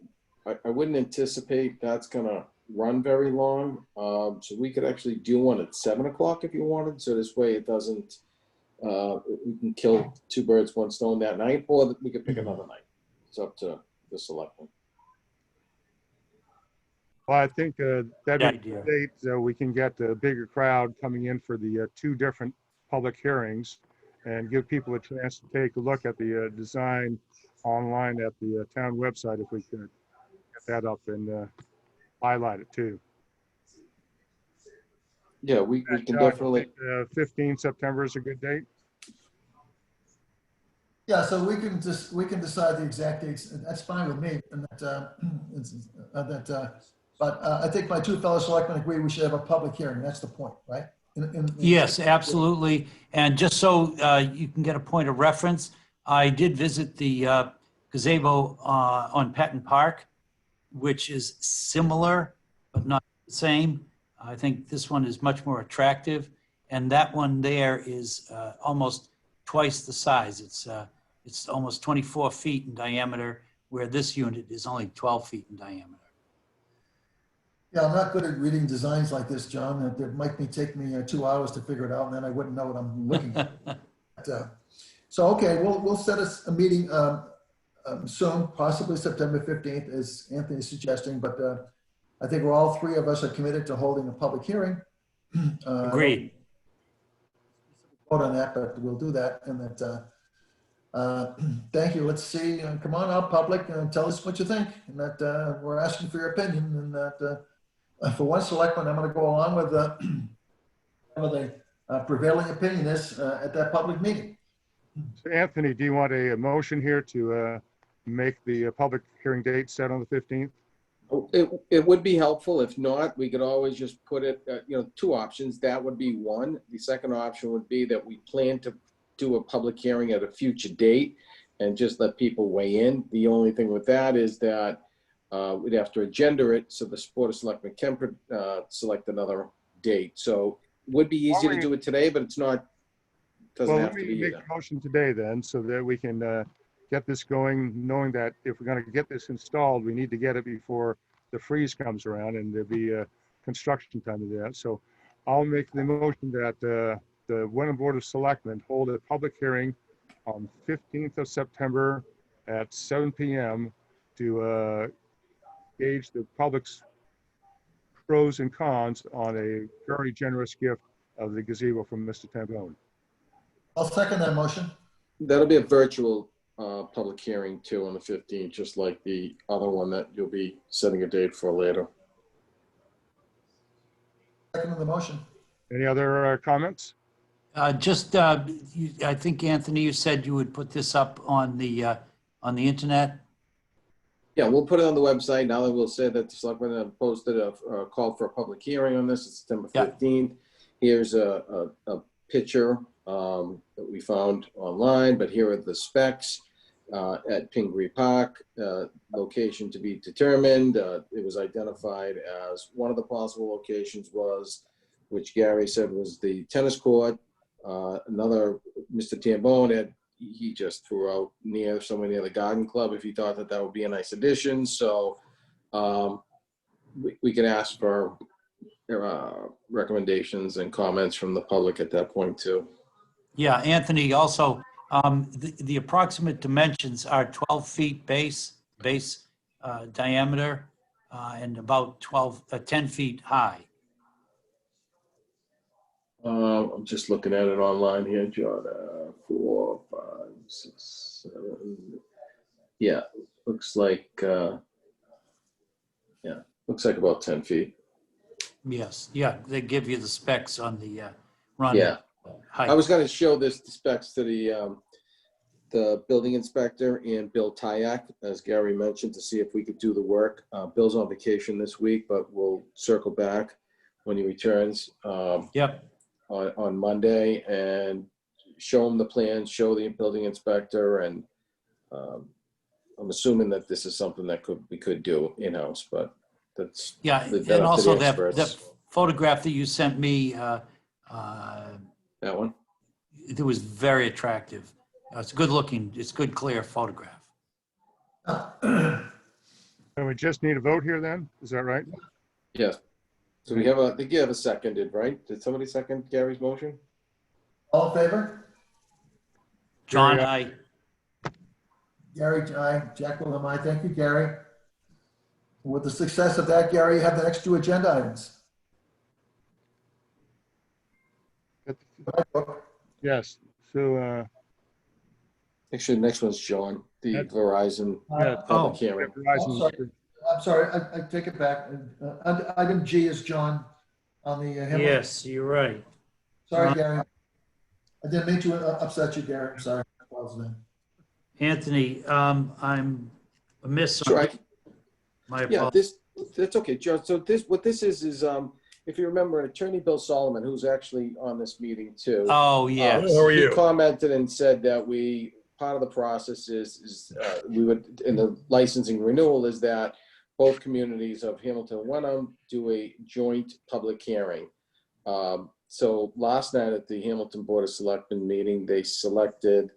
I wouldn't anticipate that's going to run very long. So we could actually do one at 7 o'clock if you wanted. So this way it doesn't, we can kill 2 birds, 1 stone that night, or we could pick another night. It's up to the selectmen. Well, I think that'd be idea. great. So we can get a bigger crowd coming in for the 2 different public hearings and give people a chance to take a look at the design online at the town website, if we could get that up and highlight it too. Yeah, we can John, definitely. 15 September is a good date. Yeah, so we can decide the exact dates. That's fine with me. And but I think my 2 fellow selectmen agree we should have a public hearing. That's the point, right? Yes, absolutely. And just so you can get a point of reference, I did visit the gazebo on Patton Park, which is similar, but not the same. I think this one is much more attractive. And that one there is almost twice the size. It's almost 24 feet in diameter, where this unit is only 12 feet in diameter. Yeah, I'm not good at reading designs like this, John. It might take me 2 hours to figure it out, and then I wouldn't know what I'm looking at. So, okay, we'll set us a meeting soon, possibly September 15th, as Anthony is suggesting, but I think we're all three of us are committed to holding a public hearing. Agreed. Vote on that, but we'll do that. And that, thank you. Let's see, come on out, public, and tell us what you think. And that we're asking for your opinion. And that for one selectman, I'm going to go along with the prevailing opinion is at that public meeting. So Anthony, do you want a motion here to make the public hearing date set on the 15th? It would be helpful. If not, we could always just put it, two options. That would be one. The second option would be that we plan to do a public hearing at a future date and just let people weigh in. The only thing with that is that we'd have to agenda it so the Board of Selectmen can select another date. So it would be easy to do it today, but it's not, doesn't Well, have let to me be make either. a motion today then, so that we can get this going, knowing that if we're going to get this installed, we need to get it before the freeze comes around and there'll be construction time to do that. So I'll make the motion that the Wenham Board of Selectmen hold a public hearing on 15th of September at 7 p.m. to gauge the public's pros and cons on a very generous gift of the gazebo from Mr. Tambone. I'll second that motion. That'll be a virtual public hearing too on the 15th, just like the other one that you'll be setting a date for later. Second the motion. Any other comments? I think, Anthony, you said you would put this up on the internet. Yeah, we'll put it on the website. Now that we'll say that the selectmen have posted a call for a public hearing on this, it's September 15th. Here's a picture that we found online, but here are the specs at Pingree Park. Location to be determined. It was identified as one of the possible locations was, which Gary said was the tennis court. Another, Mr. Tambone he just threw out somewhere near the garden club if he thought that that would be a nice addition. So we can ask for recommendations and comments from the public at that point too. Yeah, Anthony, also, the approximate dimensions are 12 feet base diameter and about 10 feet high. I'm just looking at it online here, John. 4, 5, 6, 7. Yeah, looks like looks like about 10 feet. Yes, yeah, they give you the specs on the run. Yeah, height. I was going to show the specs to the building inspector and Bill Tyak, as Gary mentioned, to see if we could do the work. Bill's on vacation this week, but we'll circle back when he returns. Yep. On Monday and show him the plans, show the building inspector, and I'm assuming that this is something that we could do in-house, but that's and also that photograph that you sent me, that one. it was very attractive. It's good looking. It's good, clear photograph. And we just need a vote here then, is that right? Yeah. So we have I think you have a seconded, right? Did somebody second Gary's motion? All in favor? John, Gary, Gary, aye. Jack Wilhelm, aye. Thank you, Gary. With the success of that, Gary, you have the next 2 agenda items. Yes, so Actually, the next one's John, the That's- Verizon public hearing. Verizon, I'm sorry, I take it back. Item G is John on the Hamilton. yes, you're right. Sorry, Gary. I didn't mean to upset you, Gary. I'm sorry. Anthony, I'm amiss Sure, on my Yeah, apologies. that's okay, John. So what this is if you remember, Attorney Bill Solomon, who's actually on this meeting too. Oh, yes. He commented and said that part of the process is we would, in the licensing renewal, is that both communities of Hamilton and Wenham do a joint public hearing. So last night at the Hamilton Board of Selectmen meeting, they selected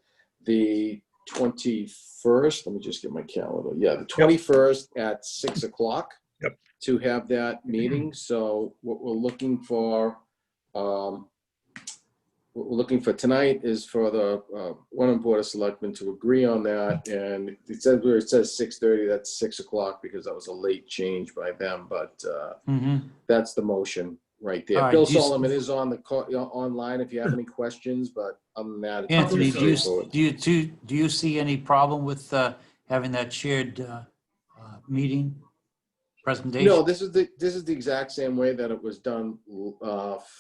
the 21st. Let me just get my calendar. Yeah, the 21st at 6 o'clock. Yep. To have that meeting. So what we're looking for we're looking for tonight is for the Wenham Board of Selectmen to agree on that. And it says where it says 6:30, that's 6 o'clock because that was a late change by them. But that's the motion right there. All right, Bill do you- Solomon is on the online if you have any questions, but other than that, it's Anthony, pretty do straightforward. you see any problem with having that shared meeting presentation? No, this is the exact same way that it was done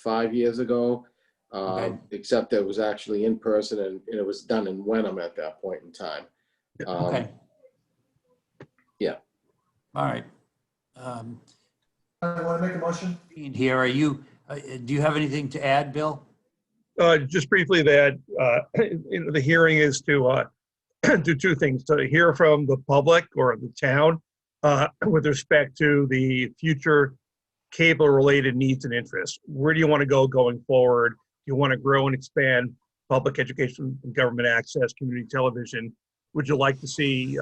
5 years ago, Okay. except that it was actually in person and it was done in Wenham at that point in time. Okay. Yeah. All right. I want to make a motion. Here, are you, do you have anything to add, Bill? Just briefly that the hearing is to do two things: to hear from the public or the town with respect to the future cable-related needs and interests. Where do you want to go going forward? Do you want to grow and expand public education and government access, community television? Would you like to see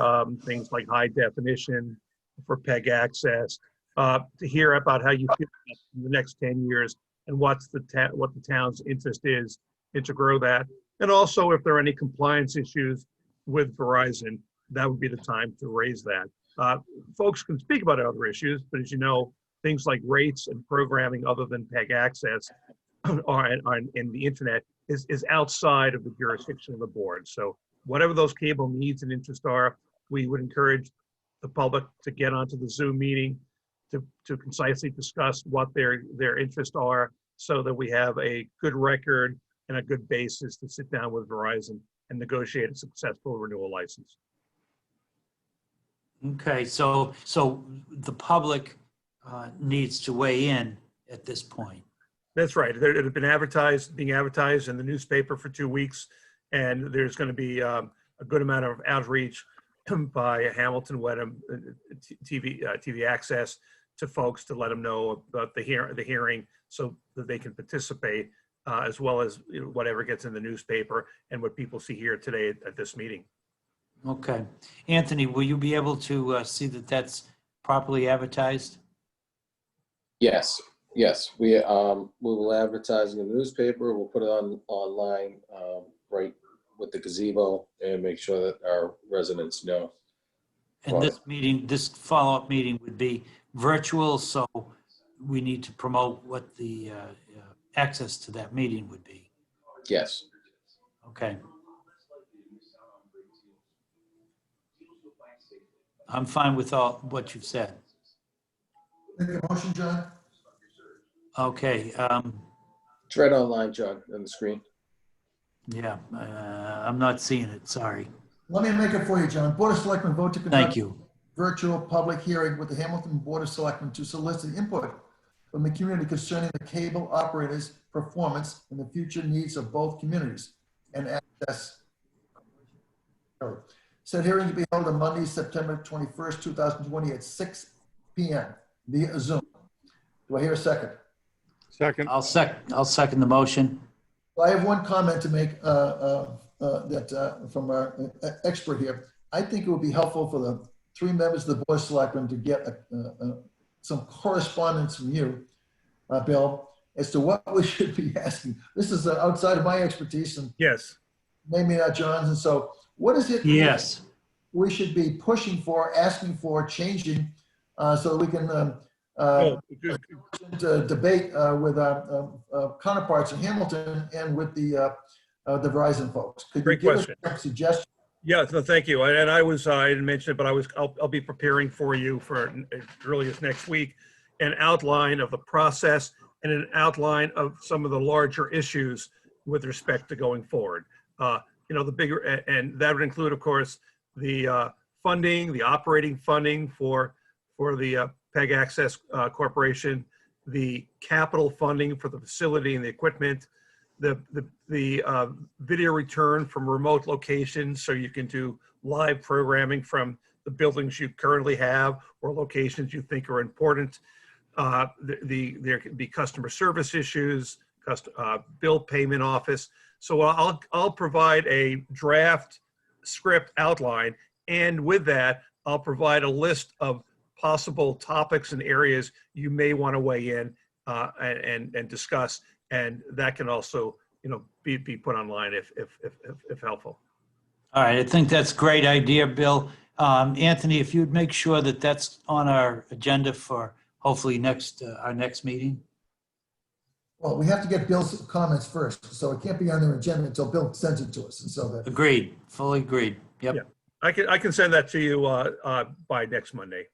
things like high definition for PEG access? To hear about how you feel in the next 10 years and what the town's interest is and to grow that. And also, if there are any compliance issues with Verizon, that would be the time to raise that. Folks can speak about other issues, but as you know, things like rates and programming other than PEG access in the internet is outside of the jurisdiction of the board. So whatever those cable needs and interests are, we would encourage the public to get onto the Zoom meeting to concisely discuss what their interests are so that we have a good record and a good basis to sit down with Verizon and negotiate a successful renewal license. Okay, so the public needs to weigh in at this point. That's right. It had been being advertised in the newspaper for 2 weeks, and there's going to be a good amount of outreach by Hamilton Wenham TV access to folks to let them know about the hearing so that they can participate, as well as whatever gets in the newspaper and what people see here today at this meeting. Okay. Anthony, will you be able to see that that's properly advertised? Yes. We will advertise in the newspaper. We'll put it online right with the gazebo and make sure that our residents know. And this follow-up meeting would be virtual, so we need to promote what the access to that meeting would be. Yes. Okay. I'm fine with all what you've said. Make a motion, John. Okay. It's right online, John, on the screen. Yeah, I'm not seeing it. Sorry. Let me make it for you, John. Board of Selectmen vote to Thank conduct you. virtual public hearing with the Hamilton Board of Selectmen to solicit input from the community concerning the cable operators' performance and the future needs of both communities and access. Said hearing to be held on Monday, September 21st, 2020 at 6 p.m. via Zoom. Do I hear a second? Second. I'll second the motion. I have one comment to make from our expert here. I think it would be helpful for the three members of the Board of Selectmen to get some correspondence from you, Bill, as to what we should be asking. This is outside of my expertise and Yes. maybe not John's. And so what is it Yes. we should be pushing for, asking for, changing, so that we can debate with our counterparts in Hamilton and with the Verizon folks? Could you Great give question. us some suggestions? Yeah, no, thank you. And I didn't mention it, but I'll be preparing for you for as early as next week, an outline of the process and an outline of some of the larger issues with respect to going forward. The bigger, and that would include, of course, the funding, the operating funding for the PEG Access Corporation, the capital funding for the facility and the equipment, the video return from remote locations so you can do live programming from the buildings you currently have or locations you think are important. There can be customer service issues, bill payment office. So I'll provide a draft script outline, and with that, I'll provide a list of possible topics and areas you may want to weigh in and discuss, and that can also be put online if helpful. All right, I think that's a great idea, Bill. Anthony, if you'd make sure that that's on our agenda for hopefully our next meeting. Well, we have to get Bill's comments first, so it can't be on their agenda until Bill sends it to us, and so that. Agreed, fully agreed. Yep. Yeah. I can send that to you by next Monday.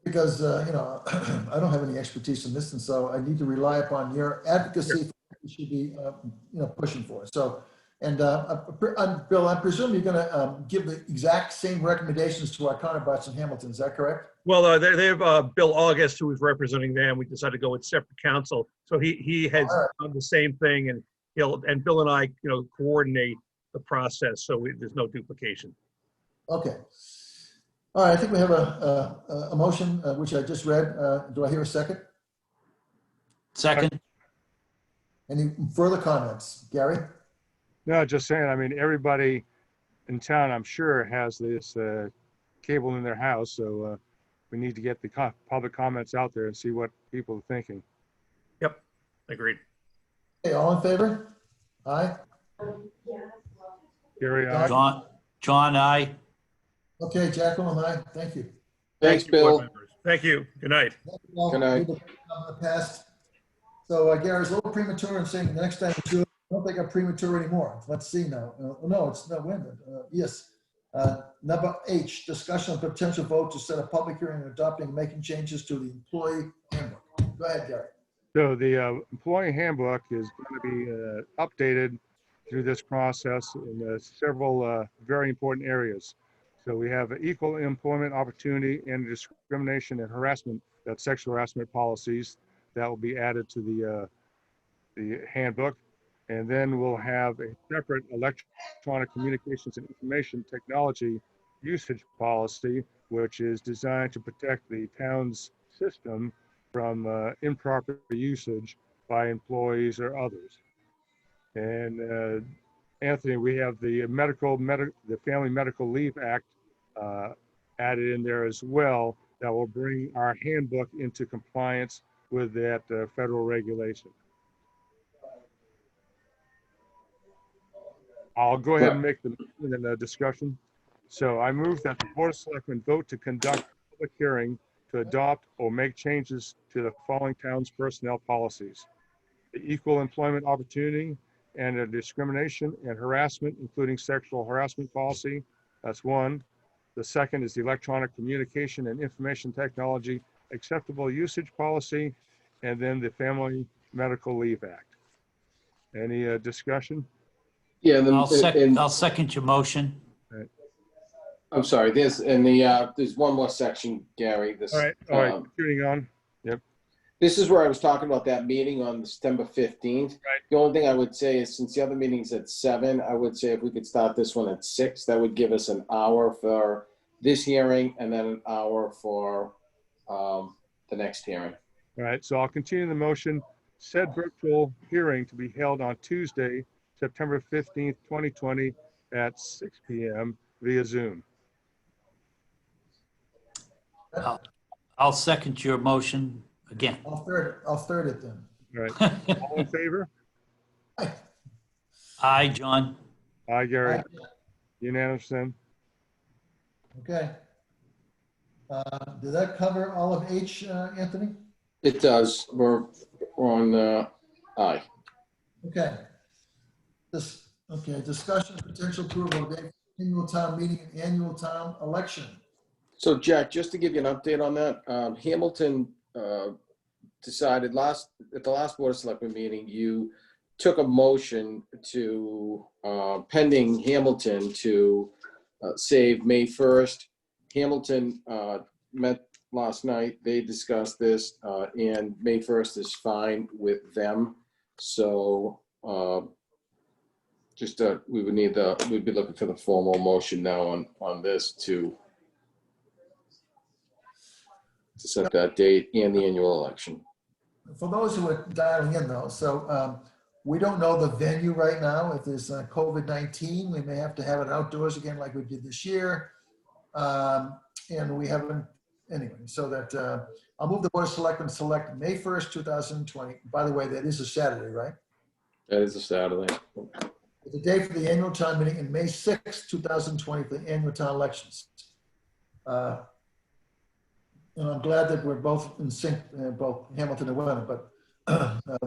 Because, I don't have any expertise in this, and so I need to rely upon your advocacy. For what we should be, pushing for. So, and Bill, I presume you're going to give the exact same recommendations to our counterparts in Hamilton. Is that correct? Well, they have Bill August, who is representing them. We decided to go with separate counsel, so he has done the same thing, and Bill and I, coordinate the process, so there's no duplication. Okay. All right, I think we have a motion, which I just read. Do I hear a second? Second. Any further comments? Gary? No, just saying, I mean, everybody in town, I'm sure, has this cable in their house, so we need to get the public comments out there and see what people are thinking. Yep, agreed. Okay, all in favor? Aye? Gary, John, aye. Okay, Jacqueline, aye. Thank you. Thanks, Thank you, board Bill. members. Thank you. Good night. Good night. So Gary, it's a little premature in saying the next time we do it. I don't think I'm premature anymore. Let's see now. No, it's not when. Yes. Number H, discussion of potential vote to set a public hearing on adopting and making changes to the employee handbook. Go ahead, Gary. So the employee handbook is going to be updated through this process in several very important areas. So we have equal employment opportunity and discrimination and harassment, that's sexual harassment policies that will be added to the handbook. And then we'll have a separate electronic communications and information technology usage policy, which is designed to protect the town's system from improper usage by employees or others. And Anthony, we have the the Family Medical Leave Act added in there as well, that will bring our handbook into compliance with that federal regulation. I'll go ahead and make the discussion. So I move that the Board of Selectmen vote to conduct a public hearing to adopt or make changes to the following town's personnel policies: the equal employment opportunity and the discrimination and harassment, including sexual harassment policy. That's one. The second is the electronic communication and information technology acceptable usage policy, and then the Family Medical Leave Act. Any discussion? Yeah, and I'll second your motion. I'm sorry, there's one more section, Gary. This, All right, shooting on. this is where I was talking about that meeting on September 15th. Right. The only thing I would say is, since the other meeting's at 7, I would say if we could start this one at 6, that would give us an hour for this hearing and then an hour for the next hearing. All right, so I'll continue the motion. Said virtual hearing to be held on Tuesday, September 15th, 2020 at 6 p.m. via Zoom. I'll second your motion again. I'll third it then. All right, all in favor? Aye. Aye, John. Aye, Gary. Aye. Unanimous then? Okay. Did that cover all of H, Anthony? It does. We're on aye. Okay. Discussion potential approval of annual town meeting and annual town election. So Jack, just to give you an update on that, Hamilton decided at the last Board of Selectmen meeting, you took a motion to, pending Hamilton, to save May 1st. Hamilton met last night. They discussed this, and May 1st is fine with them. So we'd be looking for the formal motion now on this to set that date and the annual election. For those who are dialing in though, so we don't know the venue right now. If there's COVID-19, we may have to have it outdoors again like we did this year. And we haven't anyway, so that I'll move the Board of Selectmen select May 1st, 2020. By the way, that is a Saturday, right? That is a Saturday. The day for the annual town meeting, and May 6th, 2020 for the annual town elections. And I'm glad that we're both in sync, both Hamilton and Wenham, but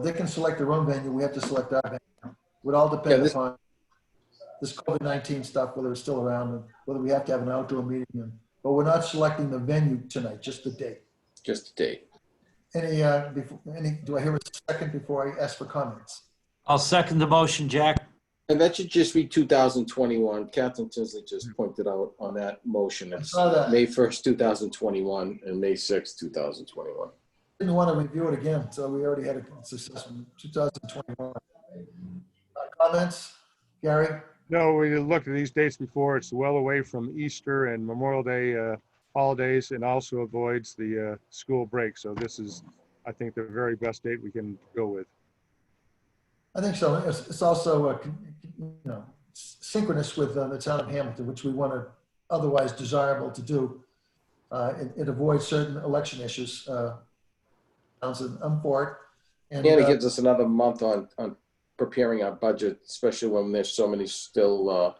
they can select their own venue. We have to select our venue. It would all depend upon this COVID-19 stuff, whether it's still around, and whether we have to have an outdoor meeting. But we're not selecting the venue tonight, just the date. Just a date. Do I hear a second before I ask for comments? I'll second the motion, Jack. And that should just be 2021. Catherine Tinsley just pointed out on that motion. It's saw that. May 1st, 2021 and May 6th, 2021. Didn't want to review it again, so we already had a success in 2021. Comments, Gary? No, we looked at these dates before. It's well away from Easter and Memorial Day holidays, and also avoids the school break. So this is, I think, the very best date we can go with. I think so. It's also, synchronous with the town of Hamilton, which we want to otherwise desirable to do. It avoids certain election issues. I'm for it. And it gives us another month on preparing our budget, especially when there's so many still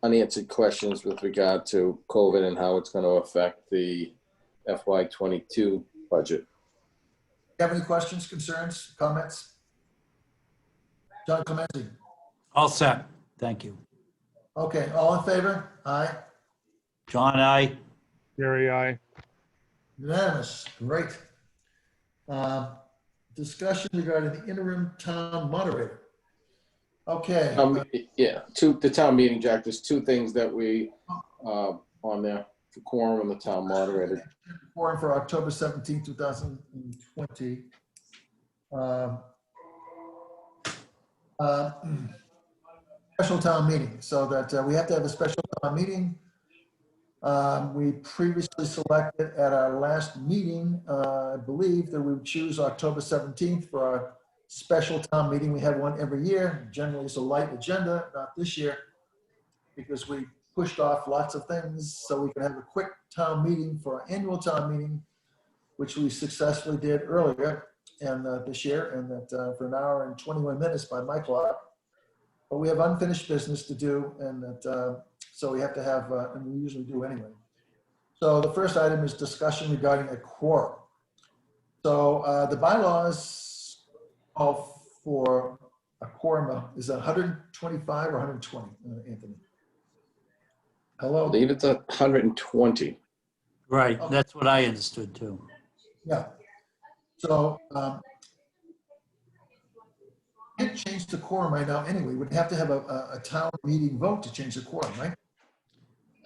unanswered questions with regard to COVID and how it's going to affect the FY22 budget. You have any questions, concerns, comments? John Clemente. All set. Thank you. Okay, all in favor? Aye. John, I. Gary, aye. Unanimous, great. Discussion regarding the interim town moderator. Okay. The town meeting, Jack, there's two things that we, on there, for quorum and the town moderator. Quorum for October 17, 2020. Special town meeting, so that we have to have a special town meeting. We previously selected at our last meeting, I believe that we would choose October 17th for our special town meeting. We have one every year. Generally, it's a light agenda, not this year, because we pushed off lots of things so we can have a quick town meeting for our annual town meeting, which we successfully did earlier and this year, and that for an hour and 21 minutes by my clock. But we have unfinished business to do, and that so we have to have, and we usually do anyway. So the first item is discussion regarding a quorum. So the bylaws call for a quorum is 125 or 120, Anthony? I Hello? believe it's 120. Right. That's what I understood too. Yeah. So can't change the quorum right now anyway. We'd have to have a town meeting vote to change the quorum, right?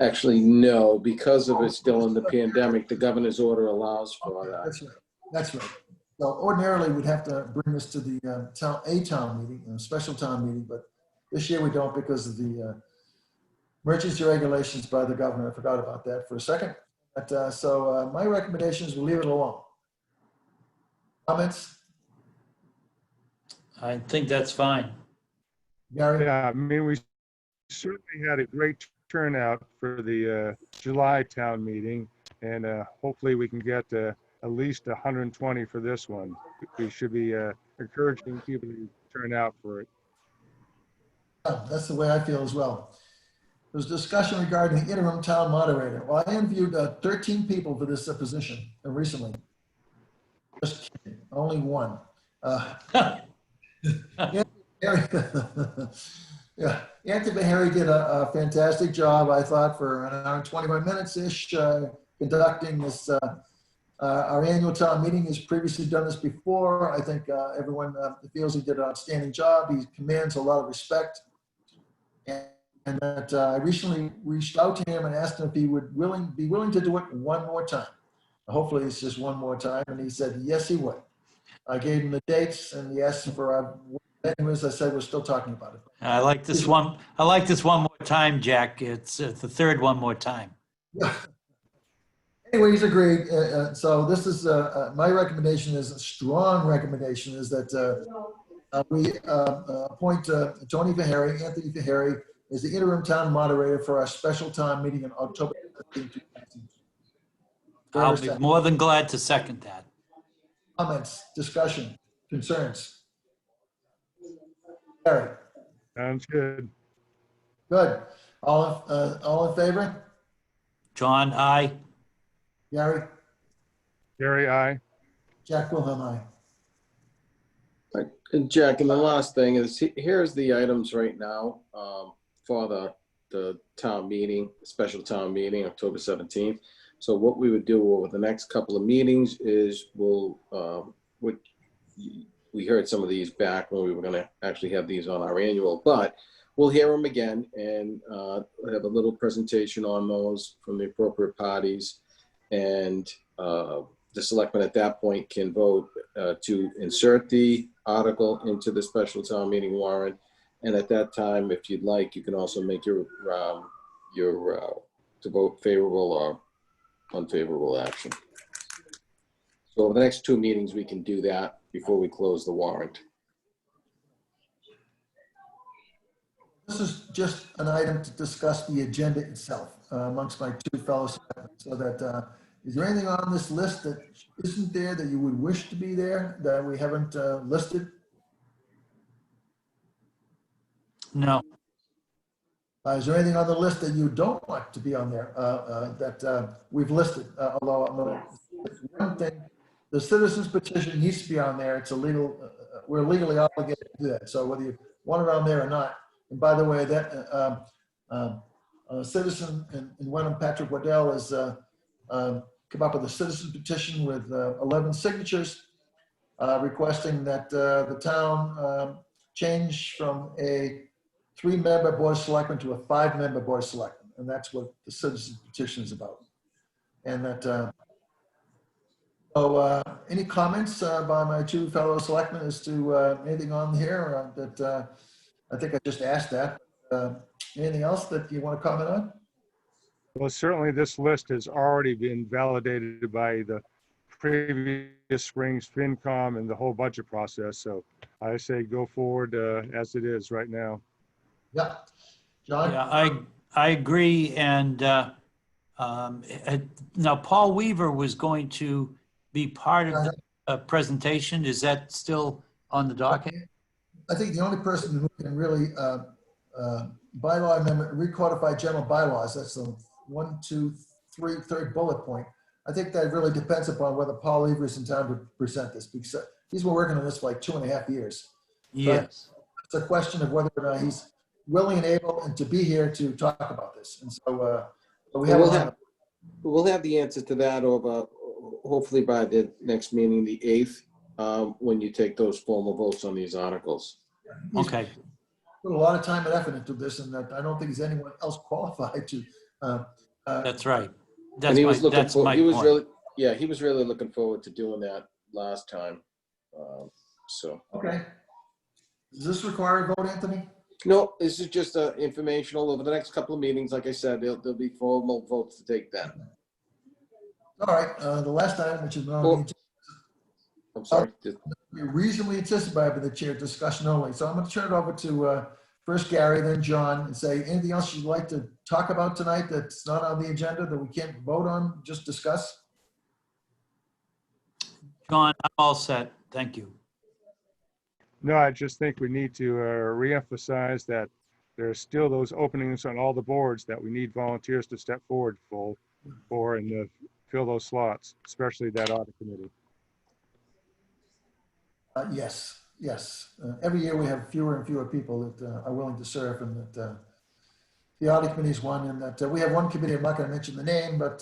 Actually, no, because of it's still in the pandemic, the governor's order allows for that. That's right. That's right. So ordinarily, we'd have to bring this to the town meeting, a special town meeting, but this year we don't because of the emergency regulations by the governor. I forgot about that for a second. But, so my recommendation is we leave it alone. Comments? I think that's fine. Gary? Yeah, I mean, we certainly had a great turnout for the July town meeting, and hopefully we can get at least 120 for this one. We should be encouraging people to turn out for it. Yeah, that's the way I feel as well. There's discussion regarding the interim town moderator. Well, I interviewed 13 people for this position recently. Just kidding, only one. Yeah, Anthony Harry did a fantastic job, I thought, for an hour and 21 minutes-ish conducting this. Our annual town meeting has previously done this before. I think everyone feels he did an outstanding job. He commands a lot of respect. And that I recently reached out to him and asked him if he would be willing to do it one more time. Hopefully it's just one more time. And he said, yes, he would. I gave him the dates and he asked for, anyways, I said, we're still talking about it. I like this one. I like this one more time, Jack. It's the third one more time. Yeah. Anyway, he's agreed. So this is my recommendation is a strong recommendation is that we appoint Anthony Verhary as the interim town moderator for our special town meeting in October 15, 2020. I'll be more than glad to second that. Comments, discussion, concerns? Gary, Sounds good. good. All in favor? John, aye. Gary? Gary, aye. Jack Wilhelm, aye. And Jack, and the last thing is, here's the items right now for the town meeting, special town meeting, October 17th. So what we would do over the next couple of meetings is we heard some of these back when we were gonna actually have these on our annual, but we'll hear them again and have a little presentation on those from the appropriate parties. And the selectmen at that point can vote to insert the article into the special town meeting warrant. And at that time, if you'd like, you can also make your to vote favorable or unfavorable action. So over the next 2 meetings, we can do that before we close the warrant. This is just an item to discuss the agenda itself amongst my two fellow selectmen. So that, is there anything on this list that isn't there that you would wish to be there that we haven't listed? No, Is there anything on the list that you don't want to be on there that we've listed? Although I'm gonna, one thing, the citizens petition needs to be on there. It's a legal, we're legally obligated to do that. So whether you want it on there or not. And by the way, that a citizen in Wenham, Patrick Waddell, has come up with a citizen petition with 11 signatures requesting that the town change from a 3-member board of selectmen to a 5-member board of selectmen. And that's what the citizen petition is about. And that, any comments by my two fellow selectmen as to anything on here that I think I just asked that. Anything else that you want to comment on? Well, certainly this list has already been validated by the previous spring's FinCom and the whole budget process. So I say go forward as it is right now. Yeah. John? yeah, I agree. And now Paul Weaver was going to be part of the presentation. Is that still on the docket? I think the only person who can really bylaw amendment, recodify general bylaws, that's the 1, 2, 3, third bullet point. I think that really depends upon whether Paul Weaver is in town to present this, because he's been working on this for like 2.5 years. Yes. It's a question of whether or not he's willing and able and to be here to talk about this. And so we'll have the answer to that over, hopefully by the next meeting, the 8th, when you take those formal votes on these articles. Okay. Put a lot of time and effort into this, and that I don't think there's anyone else qualified to. That's right. And he was looking That's for, my he was point. really, yeah, he was really looking forward to doing that last time. So. Okay. Does this require a vote, Anthony? No, this is just informational. Over the next couple of meetings, like I said, there'll be formal votes to take then. All right. The last item, which is I'm sorry. reasonably anticipated by the chair, discussion only. So I'm going to turn it over to first Gary, then John, and say anything else you'd like to talk about tonight that's not on the agenda that we can't vote on, just discuss? John, I'm all set. Thank you. No, I just think we need to reemphasize that there are still those openings on all the boards that we need volunteers to step forward for and fill those slots, especially that audit committee. Yes. Every year we have fewer and fewer people that are willing to serve, and that the audit committee is one, and that we have one committee, I'm not going to mention the name, but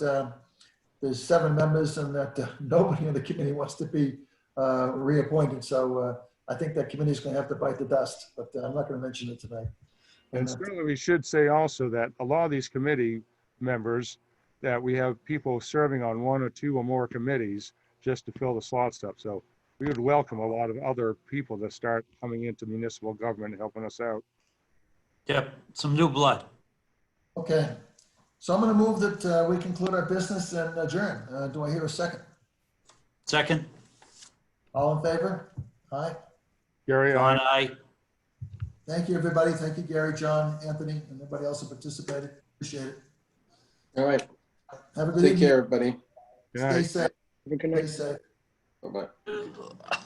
there's 7 members, and that nobody on the committee wants to be reappointed. So I think that committee is going to have to bite the dust, but I'm not going to mention it tonight. And certainly we should say also that a lot of these committee members, that we have people serving on 1 or 2 or more committees just to fill the slots up. So we would welcome a lot of other people to start coming into municipal government and helping us out. Yep, some new blood. Okay. So I'm going to move that we conclude our business and adjourn. Do I hear a second? Second, All in favor? Aye. Gary, John, aye. aye. Thank you, everybody. Thank you, Gary, John, Anthony, and everybody else who participated. Appreciate it. All right. Have a good Take evening. care, everybody. Good Stay night. safe. Have a good Stay night. safe. Bye-bye.